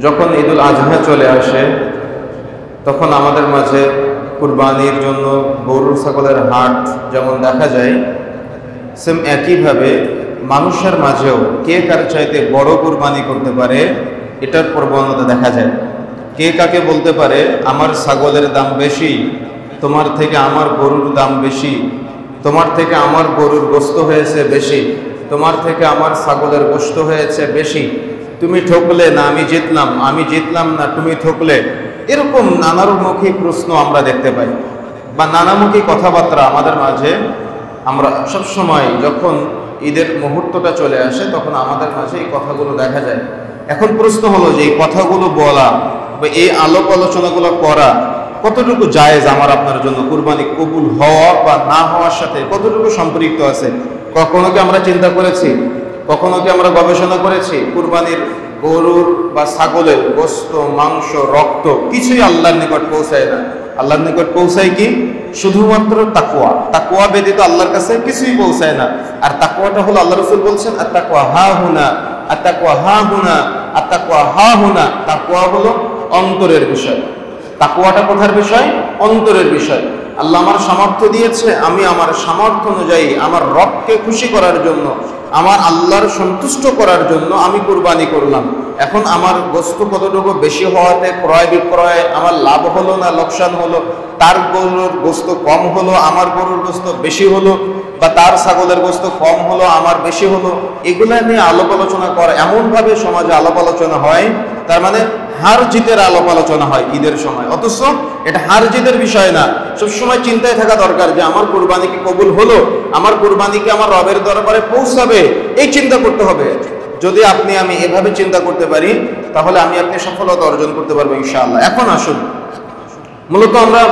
যখন ঈদুল আজহা চলে আসে তখন আমাদের মাঝে কুরবানির জন্য গরু ছাগলের হাট যেমন দেখা যায়, সেম একইভাবে মানুষের মাঝেও কে কার চাইতে বড় কুরবানি করতে পারে এটার প্রবণতা দেখা যায়। কে কাকে বলতে পারে আমার ছাগলের দাম বেশি, তোমার থেকে আমার গরুর দাম বেশি, তোমার থেকে আমার গরুর গোশত হয়েছে বেশি, তোমার থেকে আমার ছাগলের গোশত হয়েছে বেশি, তুমি ঠকলে না আমি জিতলাম, আমি জিতলাম না তুমি ঠকলে। এরকম নানামুখী প্রশ্ন আমরা দেখতে পাই বা নানামুখী কথাবার্তা আমাদের মাঝে। আমরা সবসময় যখন ঈদের মুহূর্তটা চলে আসে তখন আমাদের মাঝে এই কথাগুলো দেখা যায়। এখন প্রশ্ন হলো যে এই কথাগুলো বলা বা এই আলাপ আলোচনাগুলো করা কতটুকু জায়েজ আমার আপনার জন্য, কুরবানি কবুল হওয়া বা না হওয়ার সাথে কতটুকু সম্পৃক্ত আছে? কখনো কি আমরা চিন্তা করেছি, কখনো কি আমরা গবেষণা করেছি? কুরবানির গরুর বা ছাগলের গোশত, মাংস, রক্ত কিছুই আল্লাহর নিকট পৌঁছায় না। আল্লাহর নিকট পৌঁছায় কি? শুধুমাত্র তাকওয়া। তাকওয়া ব্যতীত আল্লাহর কাছে কিছুই পৌঁছায় না। আর তাকওয়াটা হলো, আল্লাহ রাসূল বলছেন আত-তাকওয়া হা হুনা, আত-তাকওয়া হা হুনা, আত-তাকওয়া হা হুনা। তাকওয়া হলো অন্তরের বিষয়। তাকওয়াটা কোথার বিষয়? অন্তরের বিষয়। আল্লাহ আমার সামর্থ্য দিয়েছে, আমি আমার সামর্থ্য অনুযায়ী আমার রবকে খুশি করার জন্য, আমার আল্লাহর সন্তুষ্ট করার জন্য আমি কুরবানি করলাম। এখন আমার গোশত কতটুকু বেশি হওয়াতে ক্রয় বিক্রয় আমার লাভ হলো না লোকসান হলো, তার গরুর গোশত কম হলো আমার গরুর গোশত বেশি হলো, বা তার ছাগলের গোশত কম হলো আমার বেশি হলো, এগুলা নিয়ে আলাপ আলোচনা করে এমনভাবে সমাজে আলাপ আলোচনা হয়, তার মানে হার জিতের আলাপ আলোচনা হয় ঈদের সময়। অথচ এটা হার জিতের বিষয় না। সবসময় চিন্তায় থাকা দরকার যে আমার কুরবানি কি কবুল হলো, আমার কুরবানি কি আমার রবের দরবারে পৌঁছাবে, এই চিন্তা করতে হবে। যদি আপনি আমি এভাবে চিন্তা করতে পারি তাহলে আমি আপনি সফলতা অর্জন করতে পারবো ইনশাআল্লাহ। এখন আসুন, মূলত আমরা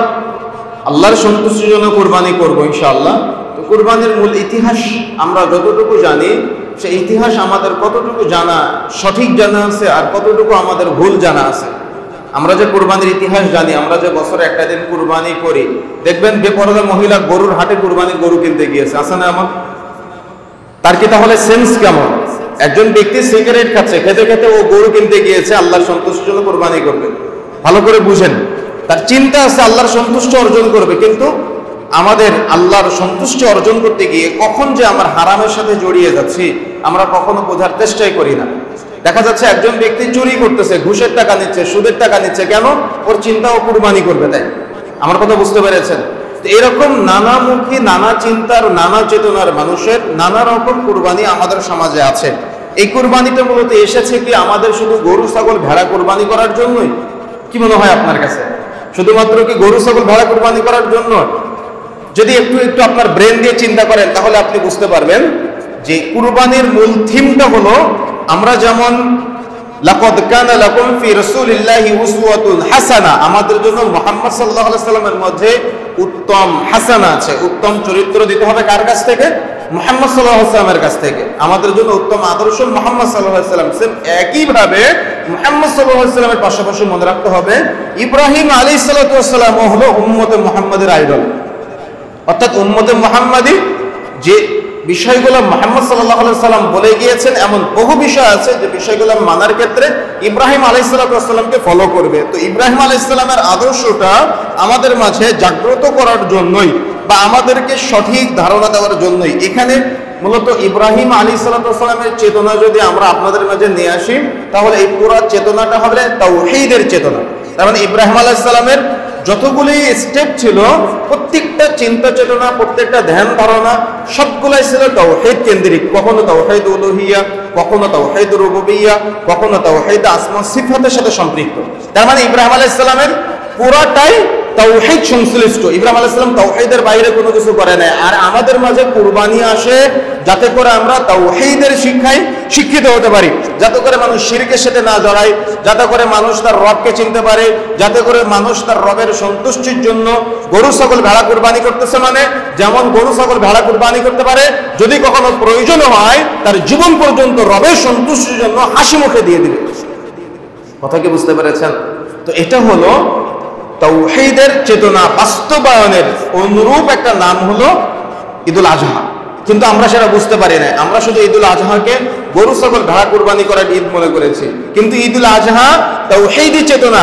আল্লাহর সন্তুষ্টির জন্য কুরবানি করবো ইনশাআল্লাহ। তো কুরবানির মূল ইতিহাস আমরা যতটুকু জানি, সেই ইতিহাস আমাদের কতটুকু জানা সঠিক জানা আছে আর কতটুকু আমাদের ভুল জানা আছে। আমরা যে কুরবানির ইতিহাস জানি, আমরা যে বছরে একটা দিন কুরবানি করি, দেখবেন বেপরদা মহিলা গরুর হাটে কুরবানির গরু কিনতে গিয়েছে, আছে না এমন? তার কি তাহলে সেন্স কেমন? একজন ব্যক্তি সিগারেট খাচ্ছে, খেতে খেতে ও গরু কিনতে গিয়েছে আল্লাহর সন্তুষ্টির জন্য কুরবানি করবে। ভালো করে বুঝেন, তার চিন্তা আছে আল্লাহর সন্তুষ্টি অর্জন করবে, কিন্তু আমাদের আল্লাহর সন্তুষ্টি অর্জন করতে গিয়ে কখন যে আমার হারামের সাথে জড়িয়ে যাচ্ছি আমরা কখনো বোঝার চেষ্টাই করি না। দেখা যাচ্ছে একজন ব্যক্তি চুরি করতেছে, ঘুষের টাকা নিচ্ছে, সুদের টাকা নিচ্ছে, কেন? ওর চিন্তা ও কুরবানি করবে, তাই। আমার কথা বুঝতে পেরেছেন? তো এরকম নানামুখী, নানা চিন্তার, নানা চেতনার মানুষের নানা রকম কুরবানি আমাদের সমাজে আছে। এই কুরবানিটা মূলত এসেছে কি আমাদের শুধু গরু ছাগল ভেড়া কুরবানি করার জন্যই? কি মনে হয় আপনার কাছে? শুধুমাত্র কি গরু ছাগল ভেড়া কুরবানি করার জন্য? যদি একটু একটু আপনার ব্রেন দিয়ে চিন্তা করেন তাহলে আপনি বুঝতে পারবেন যে কুরবানির মূল থিমটা হলো, আমরা যেমন লাকাদ কানা লাকুম ফি রাসূলিল্লাহি উসওয়াতুন হাসানা, আমাদের জন্য মুহাম্মদ সাল্লাল্লাহু আলাইহি সাল্লামের মধ্যে উত্তম হাসানা আছে। উত্তম চরিত্র দিতে হবে কার কাছ থেকে? মুহাম্মদ সাল্লাল্লাহু আলাইহি সাল্লামের কাছ থেকে। আমাদের জন্য উত্তম আদর্শ মুহাম্মদ সাল্লাল্লাহু আলাইহি সাল্লাম। সেম একইভাবে মুহাম্মদ সাল্লাল্লাহু আলাইহি সাল্লামের পাশাপাশি মনে রাখতে হবে ইব্রাহিম আলাইহিস সালাতু ওয়াস সালাম হলো উম্মতে মুহাম্মাদের আইডল। অর্থাৎ উম্মতে মুহাম্মাদি যে বিষয়গুলো মুহাম্মদ সাল্লাল্লাহু আলাইহি সাল্লাম বলে গিয়েছেন, এমন বহু বিষয় আছে যে বিষয়গুলো মানার ক্ষেত্রে ইব্রাহিম আলাইহিস সালামকে ফলো করবে। তো ইব্রাহিম আলাইহিস সালামের আদর্শটা আমাদের মাঝে জাগ্রত করার জন্যই বা আমাদেরকে সঠিক ধারণা দেওয়ার জন্যই এখানে মূলত ইব্রাহিম আলাইহিস সালামের চেতনা যদি আমরা আপনাদের মাঝে নিয়ে আসি তাহলে এই পুরো চেতনাটা হবে তাওহীদের চেতনা। তার মানে ইব্রাহিম আলাইহিস সালামের যতগুলি স্টেপ ছিল, প্রত্যেকটা চিন্তা চেতনা, প্রত্যেকটা ধ্যান ধারণা সবগুলাই ছিল তাওহীদ কেন্দ্রিক। কখনো তাওহীদ উলুহিয়া, কখনো তাওহীদ রুবুবিয়্যাহ, কখনো তাওহীদ আসমা সিফাতের সাথে সম্পৃক্ত। তার মানে ইব্রাহিম আলাইহিস সালামের পুরাটাই তাওহীদ সংশ্লিষ্ট। ইব্রাহিম আলাইহিস সালাম তাওহীদের বাইরে কোনো কিছু করে নাই। আর আমাদের মাঝে কুরবানি আসে যাতে করে আমরা তাওহীদের শিক্ষায় শিক্ষিত হতে পারি, যাতে করে মানুষ শিরকের সাথে না জড়ায়, যাতে করে মানুষ তার রবকে চিনতে পারে, যাতে করে মানুষ তার রবের সন্তুষ্টির জন্য গরু ছাগল ভেড়া কুরবানি করতেছে, মানে যেমন গরু ছাগল ভেড়া কুরবানি করতে পারে, যদি কখনো প্রয়োজন হয় তার জীবন পর্যন্ত রবের সন্তুষ্টির জন্য হাসি মুখে দিয়ে দিবে। কথা কি বুঝতে পেরেছেন? তো এটা হলো তাওহীদের চেতনা বাস্তবায়নের অনুরূপ একটা নাম হলো ঈদুল আজহা। কিন্তু আমরা সেটা বুঝতে পারি না। আমরা শুধু ঈদুল আজহাকে গরু ছাগল ভেড়া কুরবানি করার ঈদ মনে করেছি। কিন্তু ঈদুল আজহা তাওহীদি চেতনা,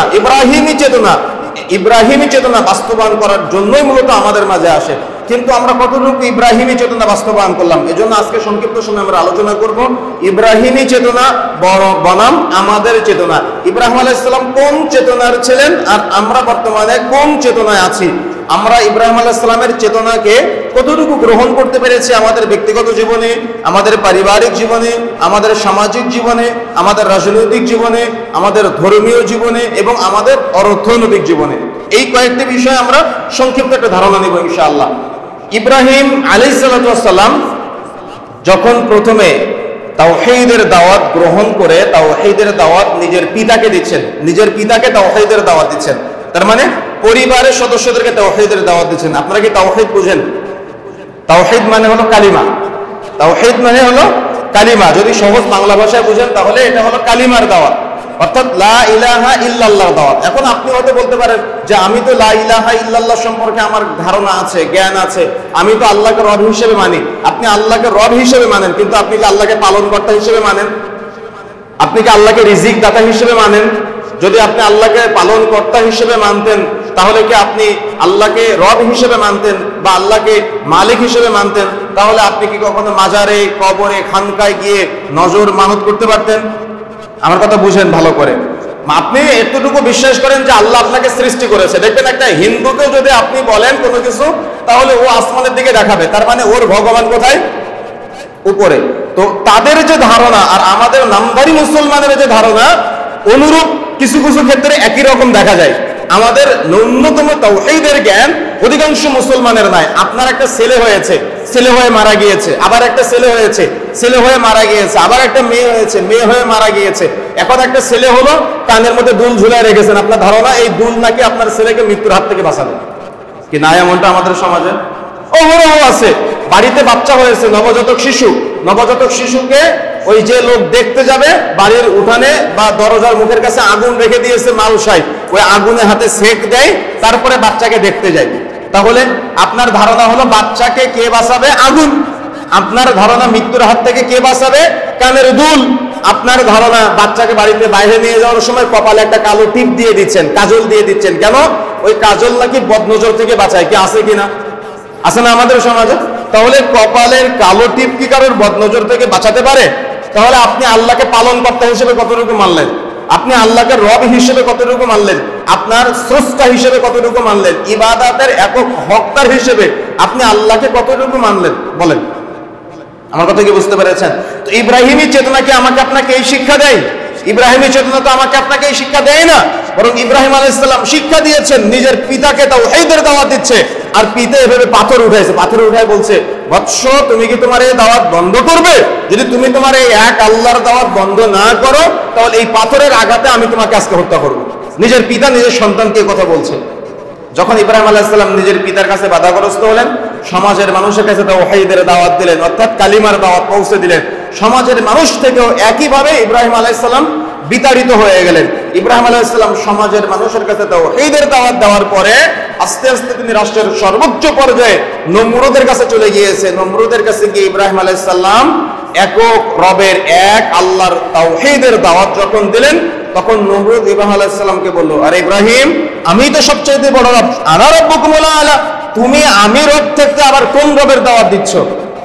ইব্রাহিমী চেতনা বাস্তবায়ন করার জন্যই মূলত আমাদের মাঝে আসে। কিন্তু আমরা কতটুকু ইব্রাহিমী চেতনা বাস্তবায়ন করলাম? এজন্য আজকে সংক্ষিপ্ত সময় আমরা আলোচনা করব ইব্রাহিমী চেতনা বনাম আমাদের চেতনা। ইব্রাহিম আলাইহিস সালাম কোন চেতনার ছিলেন আর আমরা বর্তমানে কোন চেতনায় আছি? আমরা ইব্রাহিম আলাইহিস সালামের চেতনাকে কতটুকু গ্রহণ করতে পেরেছি আমাদের ব্যক্তিগত জীবনে, আমাদের পারিবারিক জীবনে, আমাদের সামাজিক জীবনে, আমাদের রাজনৈতিক জীবনে, আমাদের ধর্মীয় জীবনে এবং আমাদের অর্থনৈতিক জীবনে। এই কয়েকটি বিষয়ে আমরা সংক্ষিপ্ত একটা ধারণা নিব ইনশাআল্লাহ। ইব্রাহিম আলাইহিস সালাম যখন প্রথমে তাওহীদের দাওয়াত গ্রহণ করে তাওহীদের দাওয়াত নিজের পিতাকে দিচ্ছেন, নিজের পিতাকে তাওহীদের দাওয়াত দিচ্ছেন, তার মানে পরিবারের সদস্যদেরকে তাওহীদের দাওয়াত দিচ্ছেন। আপনারা কি তাওহীদ বুঝেন? তাওহীদ মানে হলো কালিমা। তাওহীদ মানে হলো কালিমা। যদি সহজ বাংলা ভাষায় বুঝেন তাহলে এটা হলো কালিমার দাওয়াত, অর্থাৎ লা ইলাহা ইল্লাল্লাহর দাওয়াত। এখন আপনি হয়তো বলতে পারেন যে আমি তো লা ইলাহা ইল্লাল্লাহ সম্পর্কে আমার ধারণা আছে, জ্ঞান আছে, আমি তো আল্লাহকে রব হিসেবে মানি। আপনি আল্লাহকে রব হিসেবে মানেন, কিন্তু আপনি কি আল্লাহকে পালনকর্তা হিসেবে মানেন? আপনি কি আল্লাহকে রিজিক দাতা হিসেবে মানেন? যদি আপনি আল্লাহকে পালনকর্তা হিসেবে মানতেন তাহলে কি আপনি আল্লাহকে রব হিসেবে মানতেন বা আল্লাহকে মালিক হিসেবে মানতেন? তাহলে আপনি কি কখনো মাজারে, কবরে, খানকায় গিয়ে নজর মানত করতে পারতেন? আমার কথা বুঝেন ভালো করে। আপনি এতটুকু বিশ্বাস করেন যে আল্লাহ আপনাকে সৃষ্টি করেছে। দেখবেন একটা হিন্দুকেও যদি আপনি বলেন কোনো কিছু, তাহলে ও আসমানের দিকে দেখাবে, তার মানে ওর ভগবান কোথায়? উপরে। তো তাদের যে ধারণা আর আমাদের নামধারী মুসলমানের যে ধারণা অনুরূপ কিছু কিছু ক্ষেত্রে একই রকম দেখা যায়। আমাদের ন্যূনতম তাওহীদের জ্ঞান অধিকাংশ মুসলমানের নাই। আপনার একটা ছেলে হয়েছে, ছেলে হয়ে মারা গিয়েছে, আবার একটা ছেলে হয়েছে, ছেলে হয়ে মারা গিয়েছে, আবার একটা মেয়ে হয়েছে, মেয়ে হয়ে মারা গিয়েছে, এখন একটা ছেলে হলো, কানের মধ্যে দুল ঝুলায় রেখেছেন। আপনার ধারণা এই দুল নাকি আপনার ছেলেকে মৃত্যুর হাত থেকে বাঁচাবে? কি না এমনটা আমাদের সমাজে অহরহ আছে। বাড়িতে বাচ্চা হয়েছে, নবজাতক শিশু, নবজাতক শিশুকে ওই যে লোক দেখতে যাবে বাড়ির উঠানে বা দরজার মুখের কাছে আগুন রেখে দিয়েছে মালসায়, ওই আগুনে হাতে সেক দেয়, তারপরে বাচ্চাকে দেখতে যায়। তাহলে আপনার ধারণা হলো বাচ্চাকে কে বাঁচাবে? আগুন। আপনার ধারণা মৃত্যুর হাত থেকে কে বাঁচাবে? কানের দুল। আপনার ধারণা বাচ্চাকে বাড়িতে বাইরে নিয়ে যাওয়ার সময় কপালে একটা কালো টিপ দিয়ে দিচ্ছেন, কাজল দিয়ে দিচ্ছেন। কেন? ওই কাজল নাকি বদনজর থেকে বাঁচায়। কি আছে কিনা? আছে না আমাদের সমাজে? তাহলে কপালের কালো টিপ কি কারোর বদনজর থেকে বাঁচাতে পারে? তাহলে আপনি আল্লাহকে পালনকর্তা হিসেবে কতটুকু মানলেন? আপনি আল্লাহকে রব হিসেবে কতটুকু মানলেন? আপনার স্রষ্টা হিসেবে কতটুকু মানলেন? ইবাদতের একক হকদার হিসেবে আপনি আল্লাহকে কতটুকু মানলেন? বলেন। আমার কথা কি বুঝতে পেরেছেন? তো ইব্রাহিমী চেতনা কি আমাকে আপনাকে এই শিক্ষা দেয়? ইব্রাহিমী চেতনা তো আমাকে আপনাকে এই শিক্ষা দেয় না, বরং ইব্রাহিম আলাইহিস সালাম শিক্ষা দিয়েছেন, নিজের পিতাকে তাওহীদের দাওয়াত দিচ্ছে। আর পিতা এভাবে পাথর উঠাইছে, পাথর উঠায় বলছে, বৎস তুমি কি তোমার এই দাওয়াত বন্ধ করবে? যদি তুমি তোমার এই এক আল্লাহর দাওয়াত বন্ধ না করো তাহলে এই পাথরের আঘাতে আমি তোমাকে আজকে হত্যা করব। নিজের পিতা নিজের সন্তানকে কথা বলছে। যখন ইব্রাহিম আলাইহিস সালাম নিজের পিতার কাছে বাধাগ্রস্ত হলেন, সমাজের মানুষের কাছে তাওহীদের দাওয়াত দিলেন, অর্থাৎ কালিমার দাওয়াত পৌঁছে দিলেন। সমাজের মানুষ থেকেও একইভাবে ইব্রাহিম আলাইহিস সালাম বিতাড়িত হয়ে গেলেন। ইব্রাহিম আলাইহিস সালাম সমাজের মানুষের কাছে তাওহীদের দাওয়াত দেওয়ার পরে আস্তে আস্তে তিনি রাষ্ট্রের সর্বোচ্চ পর্যায়ে নমরুদের কাছে চলে গিয়েছে। নমরুদের কাছে গিয়ে ইব্রাহিম আলাইহিস সালাম একক রবের, এক আল্লাহর তাওহীদের দাওয়াত যখন দিলেন, তখন নমরুদ ইব্রাহিম আলাইহিস সালামকে বলল, আরে ইব্রাহিম, আমি তো সবচেয়ে বড় রব, আনা রাব্বুকুমুল আলা, তুমি আমি রব থেকে আবার কোন রবের দাওয়াত দিচ্ছ?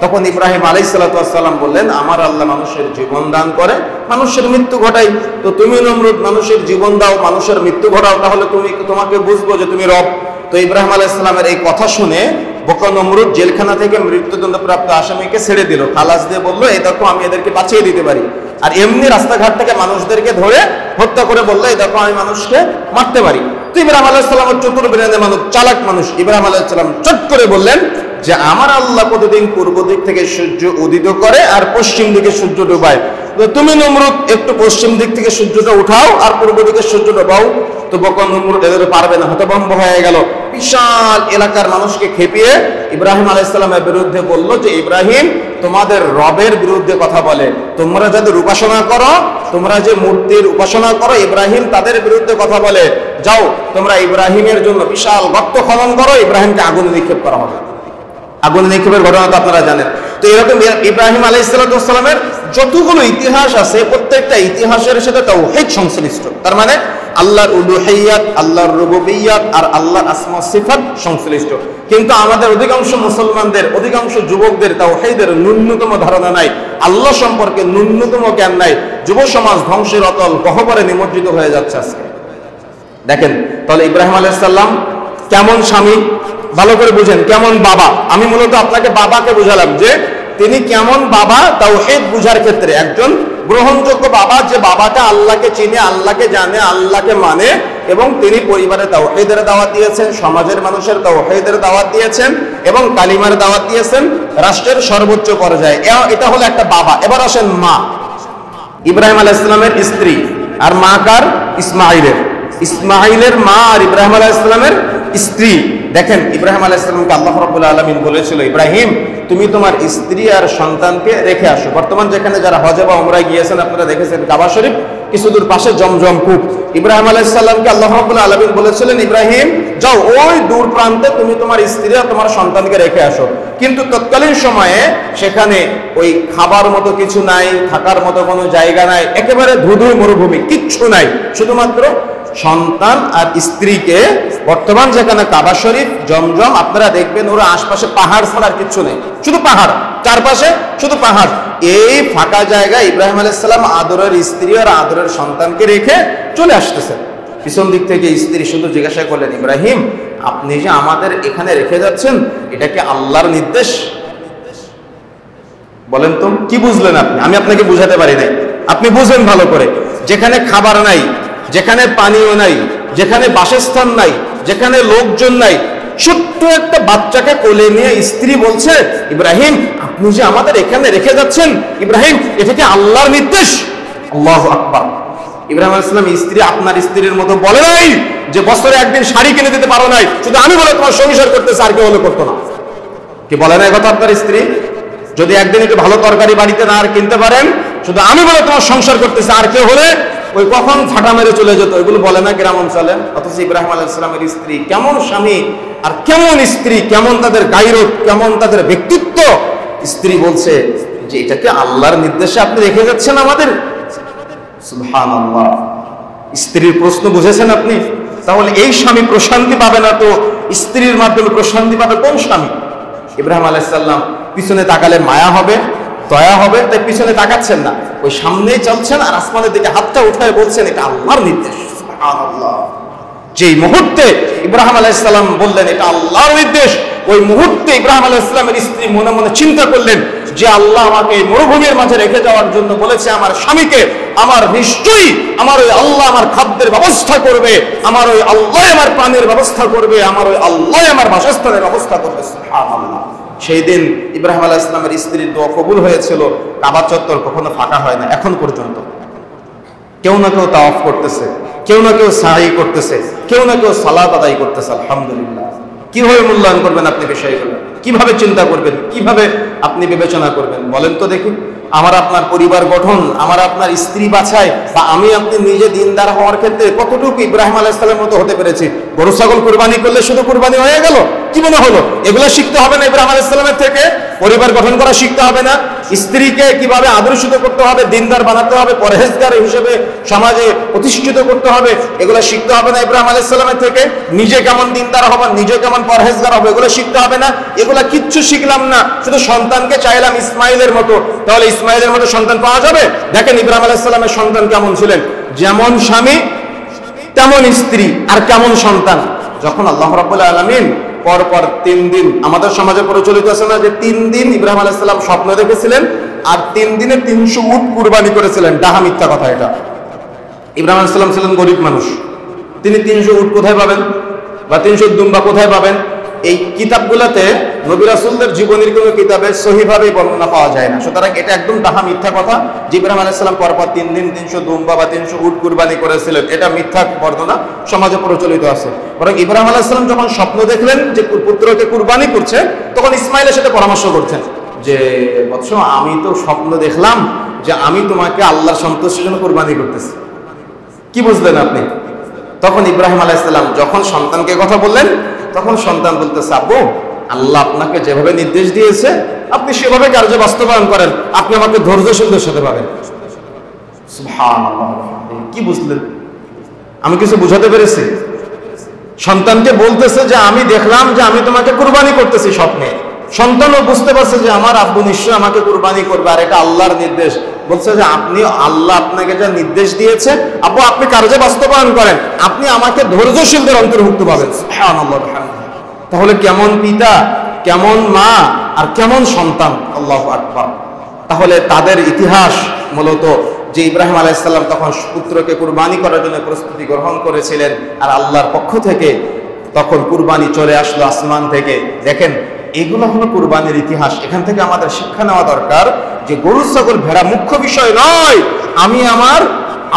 তখন ইব্রাহিম আলাইহিস সালাম বললেন, আমার আল্লাহ মানুষের জীবন দান করে, মানুষের মৃত্যু ঘটাই। তো তুমি নমরুদ মানুষের জীবন দাও, মানুষের মৃত্যু ঘটাও, তাহলে তোমাকে বুঝবো যে তুমি রব। তো ইব্রাহিম আলাইহিস সালামের এই কথা শুনে বোকা নমরুদ জেলখানা থেকে মৃত্যুদণ্ডপ্রাপ্ত আসামিকে ছেড়ে দিল, খালাস দিয়ে বললো, এই দেখো আমি এদেরকে বাঁচিয়ে দিতে পারি। আর এমনি রাস্তাঘাট থেকে মানুষদেরকে ধরে হত্যা করে বললো, এই দেখো আমি মানুষকে মারতে পারি। তো ইব্রাহিম আলাইহিস সালাম চতুর বেরেনে মানুষ, চালাক মানুষ। ইব্রাহিম আলাইহিস সালাম চট করে বললেন যে আমার আল্লাহ প্রতিদিন পূর্ব দিক থেকে সূর্য উদিত করে আর পশ্চিম দিকে সূর্য ডুবায়। তো তুমি নমরুদ একটু পশ্চিম দিক থেকে সূর্যটা উঠাও আর পূর্ব দিকে সূর্য ডুবাও। তো বকন নমরুদ এদের পারবে না, হতভম্ব হয়ে গেল। বিশাল এলাকার মানুষকে খেপিয়ে ইব্রাহিম আলাইহিস সালামের বিরুদ্ধে বলল যে ইব্রাহিম তোমাদের রবের বিরুদ্ধে কথা বলে, তোমরা যাদের উপাসনা করো, তোমরা যে মূর্তির উপাসনা করো, ইব্রাহিম তাদের বিরুদ্ধে কথা বলে। যাও তোমরা ইব্রাহিমের জন্য বিশাল গর্ত খনন করো, ইব্রাহিমকে আগুনে নিক্ষেপ করা হবে। আগুন নিক্ষেপের ঘটনা তো আপনারা জানেন। তো এরকম ইব্রাহিম আলাইহিস সালামের যতগুলো ইতিহাস আছে প্রত্যেকটা ইতিহাসের সাথে তাওহীদ সংশ্লিষ্ট। তার মানে আল্লাহর উলুহিয়াত, আল্লাহর রুবুবিয়াত আর আল্লাহর আসমা সিফাত সংশ্লিষ্ট। কিন্তু আমাদের অধিকাংশ মুসলমানদের, অধিকাংশ যুবকদের তাওহীদের ন্যূনতম ধারণা নাই, আল্লাহ সম্পর্কে ন্যূনতম জ্ঞান নাই। যুব সমাজ ধ্বংসের অতল গহ্বরে নিমজ্জিত হয়ে যাচ্ছে আজকে। দেখেন তাহলে ইব্রাহিম আলাইহিস সালাম কেমন স্বামী, ভালো করে বুঝেন, কেমন বাবা। আমি মূলত আপনাকে বাবাকে বুঝালাম যে তিনি কেমন বাবা তাওহীদ বুঝার ক্ষেত্রে, একজন গ্রহণযোগ্য বাবা, যে বাবাটা আল্লাহকে চিনে, আল্লাহকে জানে, আল্লাহকে মানে, এবং তিনি পরিবারে তাওহীদের দাওয়াত দিয়েছেন, সমাজের মানুষের তাওহীদের দাওয়াত দিয়েছেন, এবং কালিমার দাওয়াত দিয়েছেন রাষ্ট্রের সর্বোচ্চ পর্যায়ে। এটা হলো একটা বাবা। এবার আসেন মা। ইব্রাহিম আলাইহিস সালামের স্ত্রী, আর মা কার? ইসমাঈলের। ইসমাঈলের মা আর ইব্রাহিম আলাইহিস সালামের স্ত্রী। দেখেন ইব্রাহিম আলাইহিস সালামকে আল্লাহ রাব্বুল আলামিন বলেছিল, ইব্রাহিম তুমি তোমার স্ত্রী আর সন্তানকে রেখে আসো। বর্তমান যেখানে যারা হজে বা উমরায় গিয়েছেন আপনারা দেখেছেন কাবা শরীফ কিছু দূর পাশে জমজম কূপ। ইব্রাহিম আলাইহিস সালামকে আল্লাহ রাব্বুল আলামিন বলেছিলেন, ইব্রাহিম যাও ওই দূর প্রান্তে তুমি তোমার স্ত্রী আর তোমার সন্তানকে রেখে আসো। কিন্তু তৎকালীন সময়ে সেখানে ওই খাবার মতো কিছু নাই, থাকার মতো কোনো জায়গা নাই, একেবারে ধুধু মরুভূমি, কিচ্ছু নাই, শুধুমাত্র সন্তান আর স্ত্রীকে। বর্তমান যেখানে কাবা শরীফ, জমজম, আপনারা দেখবেন ওরা আশপাশে পাহাড় ছাড়া আর কিচ্ছু নেই, শুধু পাহাড়, চারপাশে শুধু পাহাড়। এই ফাঁকা জায়গায় ইব্রাহিম আলাইহিস সালাম আদরের স্ত্রী আর আদরের সন্তানকে রেখে চলে আসতেছেন। পিছন দিক থেকে স্ত্রী শুধু জিজ্ঞাসা করলেন, ইব্রাহিম আপনি যে আমাদের এখানে রেখে যাচ্ছেন এটা কি আল্লাহর নির্দেশ? বলেন তো কি বুঝলেন আপনি? আমি আপনাকে বুঝাতে পারি নাই, আপনি বুঝেন ভালো করে। যেখানে খাবার নাই, যেখানে পানিও নাই, যেখানে বাসস্থান নাই, যেখানে লোকজন নাই, ছোট্ট একটা বাচ্চাকে কোলে নিয়ে স্ত্রী বলছে, ইব্রাহিম আপনি যে আমাদের এখানে রেখে যাচ্ছেন, ইব্রাহিম এটা কি আল্লাহর নির্দেশ? আল্লাহু আকবার। ইব্রাহিম আলাইহিস সালাম স্ত্রী আপনার স্ত্রীর মতো বলে নাই যে বছরে একদিন শাড়ি কিনে দিতে পারো নাই, শুধু আমি বলে তোমার সংসার করতেছে, আর কেউ হলে করতো না। কি বলে না কথা আপনার স্ত্রী? যদি একদিন একটু ভালো তরকারি বাড়িতে না আর কিনতে পারেন, শুধু আমি বলে তোমার সংসার করতেছে, আর কেউ হলে ওই কখন ছাটা মেরে চলে যেত, এগুলো বলে না গ্রাম অঞ্চলে। অথচ ইব্রাহিম আলাইহিস সালামের স্ত্রী কেমন স্বামী আর কেমন স্ত্রী, কেমন তাদের গায়রত, কেমন তাদের ব্যক্তিত্ব। স্ত্রী বলছে যে এটাকে আল্লাহর নির্দেশে আপনি রেখে যাচ্ছেন আমাদের। সুবহানাল্লাহ। স্ত্রীর প্রশ্ন বুঝেছেন আপনি? তাহলে এই স্বামী প্রশান্তি পাবে না তো স্ত্রীর মাধ্যমে প্রশান্তি পাবে কোন স্বামী? ইব্রাহিম আলাইহিস সালাম পিছনে তাকালে মায়া হবে, দয়া হবে, তাই পিছনে তাকাচ্ছেন না, ওই সামনেই চলছেন আর আসমানের দিকে হাতটা উঠায় বলছেন এটা আল্লাহর নির্দেশ। সুবহানাল্লাহ। যেই মুহূর্তে ইব্রাহিম আলাইহিস সালাম বললেন এটা আল্লাহর নির্দেশ, ওই মুহূর্তে ইব্রাহিম আলাইহিস সালামের স্ত্রী মনে মনে চিন্তা করলেন যে আল্লাহ আমাকে এই মরুভূমির মাঝে রেখে যাওয়ার জন্য বলেছে আমার স্বামীকে, আমার নিশ্চয়ই আমার ওই আল্লাহ আমার খাদ্যের ব্যবস্থা করবে, আমার ওই আল্লাহ আমার পানির ব্যবস্থা করবে, আমার ওই আল্লাহ আমার বাসস্থানের ব্যবস্থা করবে। সুবহানাল্লাহ। সেই দিন ইব্রাহিম আলাইহিস সালামের স্ত্রীর দোয়া কবুল হয়েছিল। কাবা চত্বর কখনো ফাঁকা হয় না এখন পর্যন্ত। কেউ না কেউ তাওয়াফ করতেছে, কেউ না কেউ সাই করতেছে, কেউ না কেউ সালাত আদায় করতেছে। আলহামদুলিল্লাহ। কিভাবে মূল্যায়ন করবেন আপনি বিষয়গুলো? কিভাবে চিন্তা করবেন? কিভাবে আপনি বিবেচনা করবেন? বলেন তো দেখি। আমার আপনার পরিবার গঠন, আমার আপনার স্ত্রী বাছাই, বা আমি আপনি নিজে দিনদার হওয়ার ক্ষেত্রে কতটুকু ইব্রাহিম আলাইহিস সালামের মতো হতে পেরেছি? গরু ছাগল কুরবানি করলে শুধু কুরবানি হয়ে গেল? কি মনে হলো? এগুলো শিখতে হবে না ইব্রাহিম আলাইহিস সালামের থেকে? পরিবার গঠন করা শিখতে হবে না? স্ত্রীকে কিভাবে আদর্শিত করতে হবে, দিনদার বানাতে হবে, পরহেজগার হিসেবে সমাজে প্রতিষ্ঠিত করতে হবে, এগুলো শিখতে হবে না ইব্রাহিম আলাইহিস সালামের থেকে? নিজে কেমন দিনদার হবেন, নিজে কেমন পরহেজগার হবে, এগুলো শিখতে হবে না? এগুলো কিচ্ছু শিখলাম না, শুধু সন্তানকে চাইলাম ইসমাইলের মতো। তাহলে ইসমাইলের মতো সন্তান পাওয়া যাবে? দেখেন ইব্রাহিম আলাইহিস সালামের সন্তান কেমন ছিলেন, যেমন স্বামী তেমন স্ত্রী আর কেমন সন্তান। যখন আল্লাহ রাব্বুল আলামিন পরপর 3 দিন, আমাদের সমাজে প্রচলিত আছে না যে 3 দিন ইব্রাহিম আলাইহিস সালাম স্বপ্ন দেখেছিলেন আর 3 দিনে 300 উট কুরবানি করেছিলেন। ডাহা মিথ্যা কথা এটা। ইব্রাহিম আলাইহিস সালাম ছিলেন গরিব মানুষ, তিনি 300 উট কোথায় পাবেন বা 300 দুম্বা কোথায় পাবেন? এই কিতাবগুলোতে নবী রাসূলদের জীবনের কোনো কিতাবে সহিভাবে বর্ণনা পাওয়া যায় না। সুতরাং এটা একদম ডাহা মিথ্যা কথা যে ইব্রাহিম আলাইহিস সালাম পরপর 3 দিন 300 দুম্বা বা 300 উট কুরবানি করেছিলেন, এটা মিথ্যা বর্ণনা সমাজে প্রচলিত আছে। বরং ইব্রাহিম আলাইহিস সালাম যখন স্বপ্ন দেখলেন যে পুত্রকে কুরবানি করছে, তখন ইসমাইলের সাথে পরামর্শ করছেন যে বৎস আমি তো স্বপ্ন দেখলাম যে আমি তোমাকে আল্লাহর সন্তুষ্টির জন্য কুরবানি করতেছি। কি বুঝলেন আপনি? তখন ইব্রাহিম আলাইহিস সালাম যখন সন্তানকে কথা বললেন, তখন সন্তান বলতেছে আব্বু আল্লাহ আপনাকে যেভাবে নির্দেশ দিয়েছে আপনি সেভাবে কার্য বাস্তবায়ন করেন, আপনি আমাকে ধৈর্যশীলদের সাথে পাবেন। সুবহানাল্লাহ। কি বুঝলেন? আমি কিছু বুঝাতে পেরেছি? সন্তানকে বলতেছে যে আমি দেখলাম যে আমি তোমাকে কুরবানি করতেছি স্বপ্নে। সন্তানও বুঝতে পারছে যে আমার আব্বু নিশ্চয় আমাকে কুরবানি করবে, আর এটা আল্লাহর নির্দেশ। বলছে যে আপনি, আল্লাহ আপনাকে যা নির্দেশ দিয়েছে আব্বু আপনি কার্যে বাস্তবায়ন করেন, আপনি আমাকে ধৈর্যশীলদের অন্তর্ভুক্ত পাবেন। সুবহানাল্লাহ। তাহলে কেমন পিতা, কেমন মা, আর কেমন সন্তান! আল্লাহু আকবার। তাহলে তাদের ইতিহাস মূলত যে ইব্রাহিম আলাইহিস সালাম তখন পুত্রকে কুরবানি করার জন্য প্রস্তুতি গ্রহণ করেছিলেন, আর আল্লাহর পক্ষ থেকে তখন কুরবানি চলে আসলো আসমান থেকে। দেখেন, এগুলো হলো কুরবানির ইতিহাস। এখান থেকে আমাদের শিক্ষা নেওয়া দরকার যে গরু ছাগল ভেড়া মুখ্য বিষয় নয়, আমি আমার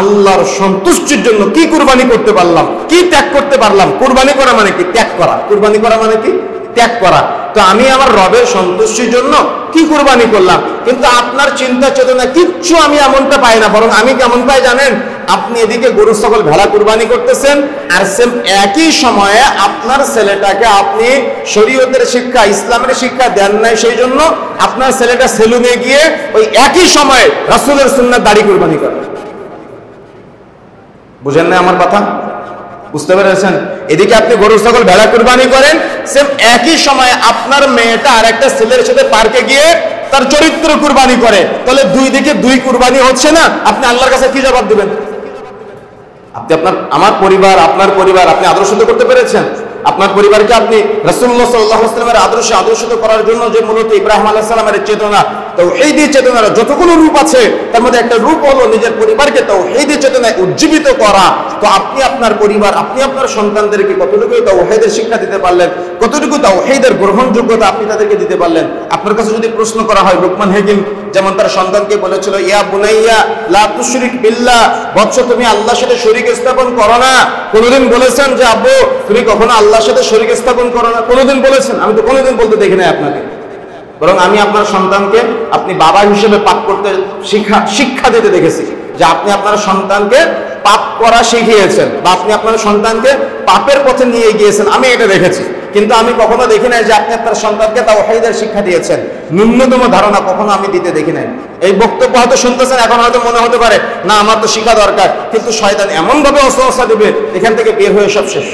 আল্লাহর সন্তুষ্টির জন্য কি কুরবানি করতে পারলাম, কি ত্যাগ করতে পারলাম। কুরবানি করা মানে কি? ত্যাগ করা। কুরবানি করা মানে কি? ত্যাগ করা। তো আমি আমার রবের সন্তুষ্টির জন্য কি কুরবানি করলাম। কিন্তু আপনার চিন্তা চেতনা কিচ্ছু আমি এমনটা পাই না, বরং আমি কেমন পাই জানেন? আপনি এদিকে গরু ছাগল ভেড়া কুরবানি করতেছেন, আর সেম একই সময়ে আপনার ছেলেটাকে আপনি শরীয়তের শিক্ষা, ইসলামের শিক্ষা দেন নাই, সেই জন্য আপনার ছেলেটা সেলুনে গিয়ে ওই একই সময়ে রাসূলের সুন্নাত দাড়ি কুরবানি করে। বুঝেন না আমার কথা? বুঝতে পেরেছেন? এদিকে আপনি গরু ছাগল ভেড়া কুরবানি করেন, সেম একই সময়ে আপনার মেয়েটা আর একটা ছেলের সাথে পার্কে গিয়ে তার চরিত্র কুরবানি করে। তাহলে দুই দিকে দুই কুরবানি হচ্ছে না? আপনি আল্লাহর কাছে কি জবাব দিবেন? আপনি আমার পরিবার, আপনার পরিবার আপনি আদর্শিত করতে পেরেছেন? আপনার পরিবারকে আপনি রাসূলুল্লাহ সাল্লাল্লাহু আলাইহি ওয়াসাল্লামের আদর্শে আদর্শিত করার জন্য যে মূলত ইব্রাহিম আলাইহিস সালামের চেতনা, তাওহীদি চেতনার যতগুলো রূপ আছে তার মধ্যে একটা রূপ হলো নিজের পরিবারকে তাওহীদি চেতনায় উজ্জীবিত করা। তো আপনি আপনার পরিবার, আপনি আপনার সন্তানদেরকে কতটুকু তাওহীদের শিক্ষা দিতে পারলেন, কতটুকু তাওহীদের গ্রহণযোগ্যতা আপনি তাদেরকে দিতে পারলেন? আপনার কাছে যদি প্রশ্ন করা হয়, লুকমান হাকিম যেমন তার সন্তানকে বলেছিল, ইয়া বুনাইয়া লা তুশরিক বিল্লাহ, বৎস তুমি আল্লাহর সাথে শরীক স্থাপন করো না। কোনদিন বলেছেন যে আব্বু তুমি কখনো আল্লাহর সাথে শরীক স্থাপন করো না? কোনদিন বলেছেন? আমি তো কোনদিন বলতে দেখি নাই আপনাকে। বরং আমি আপনার সন্তানকে আপনি বাবা হিসেবে পাপ করতে শিক্ষা দিতে দেখেছি, যে আপনি আপনার সন্তানকে পাপ করা শিখিয়েছেন, বা আপনি আপনার সন্তানকে পাপের পথে নিয়ে গিয়েছেন, আমি এটা দেখেছি। কিন্তু আমি কখনো দেখি নাই যে আপনি আপনার সন্তানকে তাওহীদের শিক্ষা দিয়েছেন। ন্যূনতম ধারণা কখনো আমি দিতে দেখি নাই। এই বক্তব্য হয়তো শুনতেছেন, এখন হয়তো মনে হতে পারে না আমার তো শিক্ষা দরকার, কিন্তু শয়তান এমন ভাবে অস্ত্র দিবে এখান থেকে বের হয়ে সব শেষ।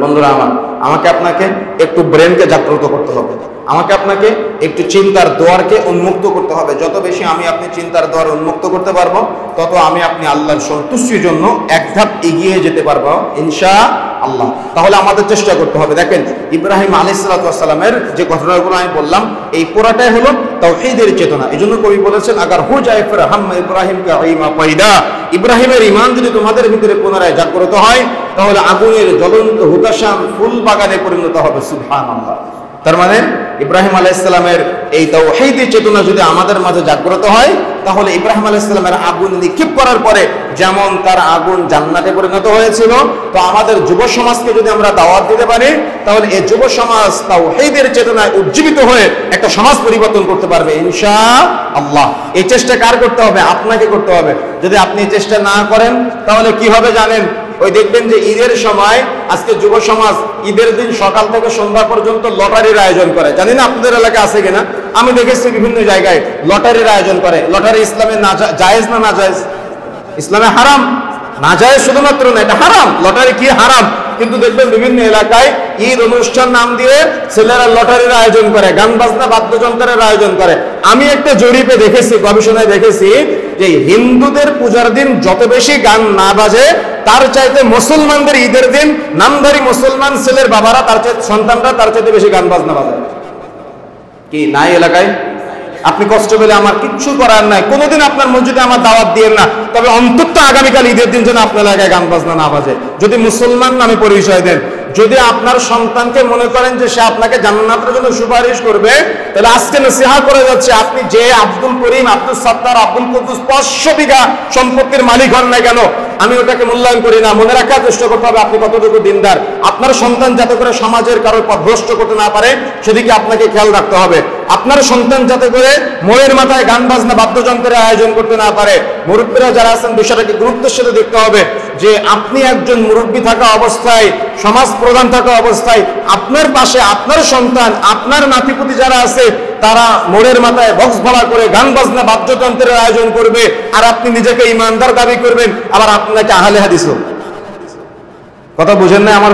বন্ধুরা আমার, আমাকে আপনাকে একটু ব্রেনকে জাগ্রত করতে হবে, আমাকে আপনাকে একটু চিন্তার দুয়ারকে উন্মুক্ত করতে হবে। যত বেশি আমি আপনি চিন্তার দুয়ার উন্মুক্ত করতে পারবো, তত আমি আপনি আল্লাহর সন্তুষ্টির জন্য এক ধাপ এগিয়ে যেতে পারবো ইনশাআল্লাহ। তাহলে আমাদের চেষ্টা করতে হবে। দেখেন, ইব্রাহিম আলাইহিস সালামের যে ঘটনাগুলো আমি বললাম, এই পুরাটাই হলো তাওহীদের চেতনা। এই জন্য কবি বলেছেন, আগার হু যায় ফির হাম ইব্রাহিম কা ঈমা পয়দা, ইব্রাহিমের ঈমান যদি তোমাদের ভিতরে পুনরায় জাগ্রত হয়, তাহলে আগুনের জ্বলন্ত হুতাশান ফুল বাগানে পরিণত হবে। সুবহানাল্লাহ। তার মানে ইব্রাহিম আলাইহিস সালামের এই তাওহীদি চেতনা যদি আমাদের মাঝে জাগ্রত হয়, তাহলে ইব্রাহিম আলাইহিস সালামের আগুন নিক্ষেপ করার পরে যেমন তার আগুন জান্নাতে পরিণত হয়েছিল, তো আমাদের যুব সমাজকে যদি আমরা দাওয়াত দিতে পারি, তাহলে এই যুব সমাজ তাওহীদের চেতনায় উজ্জীবিত হয়ে একটা সমাজ পরিবর্তন করতে পারবে ইনশাআল্লাহ। এই চেষ্টা কার করতে হবে? আপনাকে করতে হবে। যদি আপনি চেষ্টা না করেন, তাহলে কি হবে জানেন? ওই দেখবেন যে ঈদের সময় আজকে যুব সমাজ ঈদের দিন সকাল থেকে সন্ধ্যা পর্যন্ত লটারির আয়োজন করে। জানি না আপনাদের এলাকা আছে কিনা, আমি দেখেছি বিভিন্ন জায়গায় লটারির আয়োজন করে। লটারি ইসলামে জায়েজ না নাজায়েজ? ইসলামে হারাম। নাজায়েজ শুধুমাত্র না, এটা হারাম। লটারি কি হারাম, কিন্তু দেখবেন বিভিন্ন এলাকায় ঈদ অনুষ্ঠান নাম দিয়ে ছেলেরা লটারির আয়োজন করে, গান বাজনা বাদ্যযন্ত্রের আয়োজন করে। আমি একটা জরিপে দেখেছি, গবেষণায় দেখেছি যে হিন্দুদের পূজার দিন যত বেশি গান না বাজে, তার চাইতে মুসলমানদের ঈদের দিন নামধারী মুসলমান ছেলের বাবারা, তার চাইতে সন্তানরা তার চাইতে বেশি গান বাজনা বাজায়। কি নাই এলাকায়? আপনি কষ্ট পেলে আমার কিচ্ছু করার নাই, কোনোদিন আপনার মসজিদে আমার দাওয়াত দিয়েন না, তবে অন্তত আগামীকাল ঈদের দিন যেন আপনার এলাকায় গান বাজনা না বাজে, যদি মুসলমান নামে পরিচয় দেন। যদি আপনার সন্তানকে মনে করেন যে সে আপনাকে জান্নাতের জন্য সুপারিশ করবে, তাহলে আজকে নসিহত করে যাচ্ছে, আপনি যে আব্দুল করিম, আব্দুল সত্তার, আব্দুল কুদ্দুস 500 বিঘা সম্পত্তির মালিক হন না কেন, আমি ওটাকে মূল্যায়ন করি না। মনে রাখার চেষ্টা করতে হবে আপনি কতটুকু দিনদার। আপনার সন্তান যাতে করে সমাজের কারোর পথভ্রষ্ট করতে না পারে, সেদিকে আপনাকে খেয়াল রাখতে হবে। আপনার সন্তান যাতে করে মোড়ের মাথায় গান বাজনা বাদ্যযন্ত্রের আয়োজন করতে না পারে। মুরব্বীরা যারা আছেন বিষয়টাকে গুরুত্বের সাথে দেখতে হবে যে আপনি একজন মুরব্বী থাকা অবস্থায়, সমাজ প্রধান থাকা অবস্থায় আপনার পাশে আপনার সন্তান, আপনার নাতিপুতি যারা আছে তারা মোড়ের মাথায় বক্স ভাড়া করে গান বাজনা বাদ্যযন্ত্রের আয়োজন করবে, আর আপনি নিজেকে ইমানদার দাবি করবেন, আবার আপনাকে আহলে হাদিস। কথা বুঝেন না আমার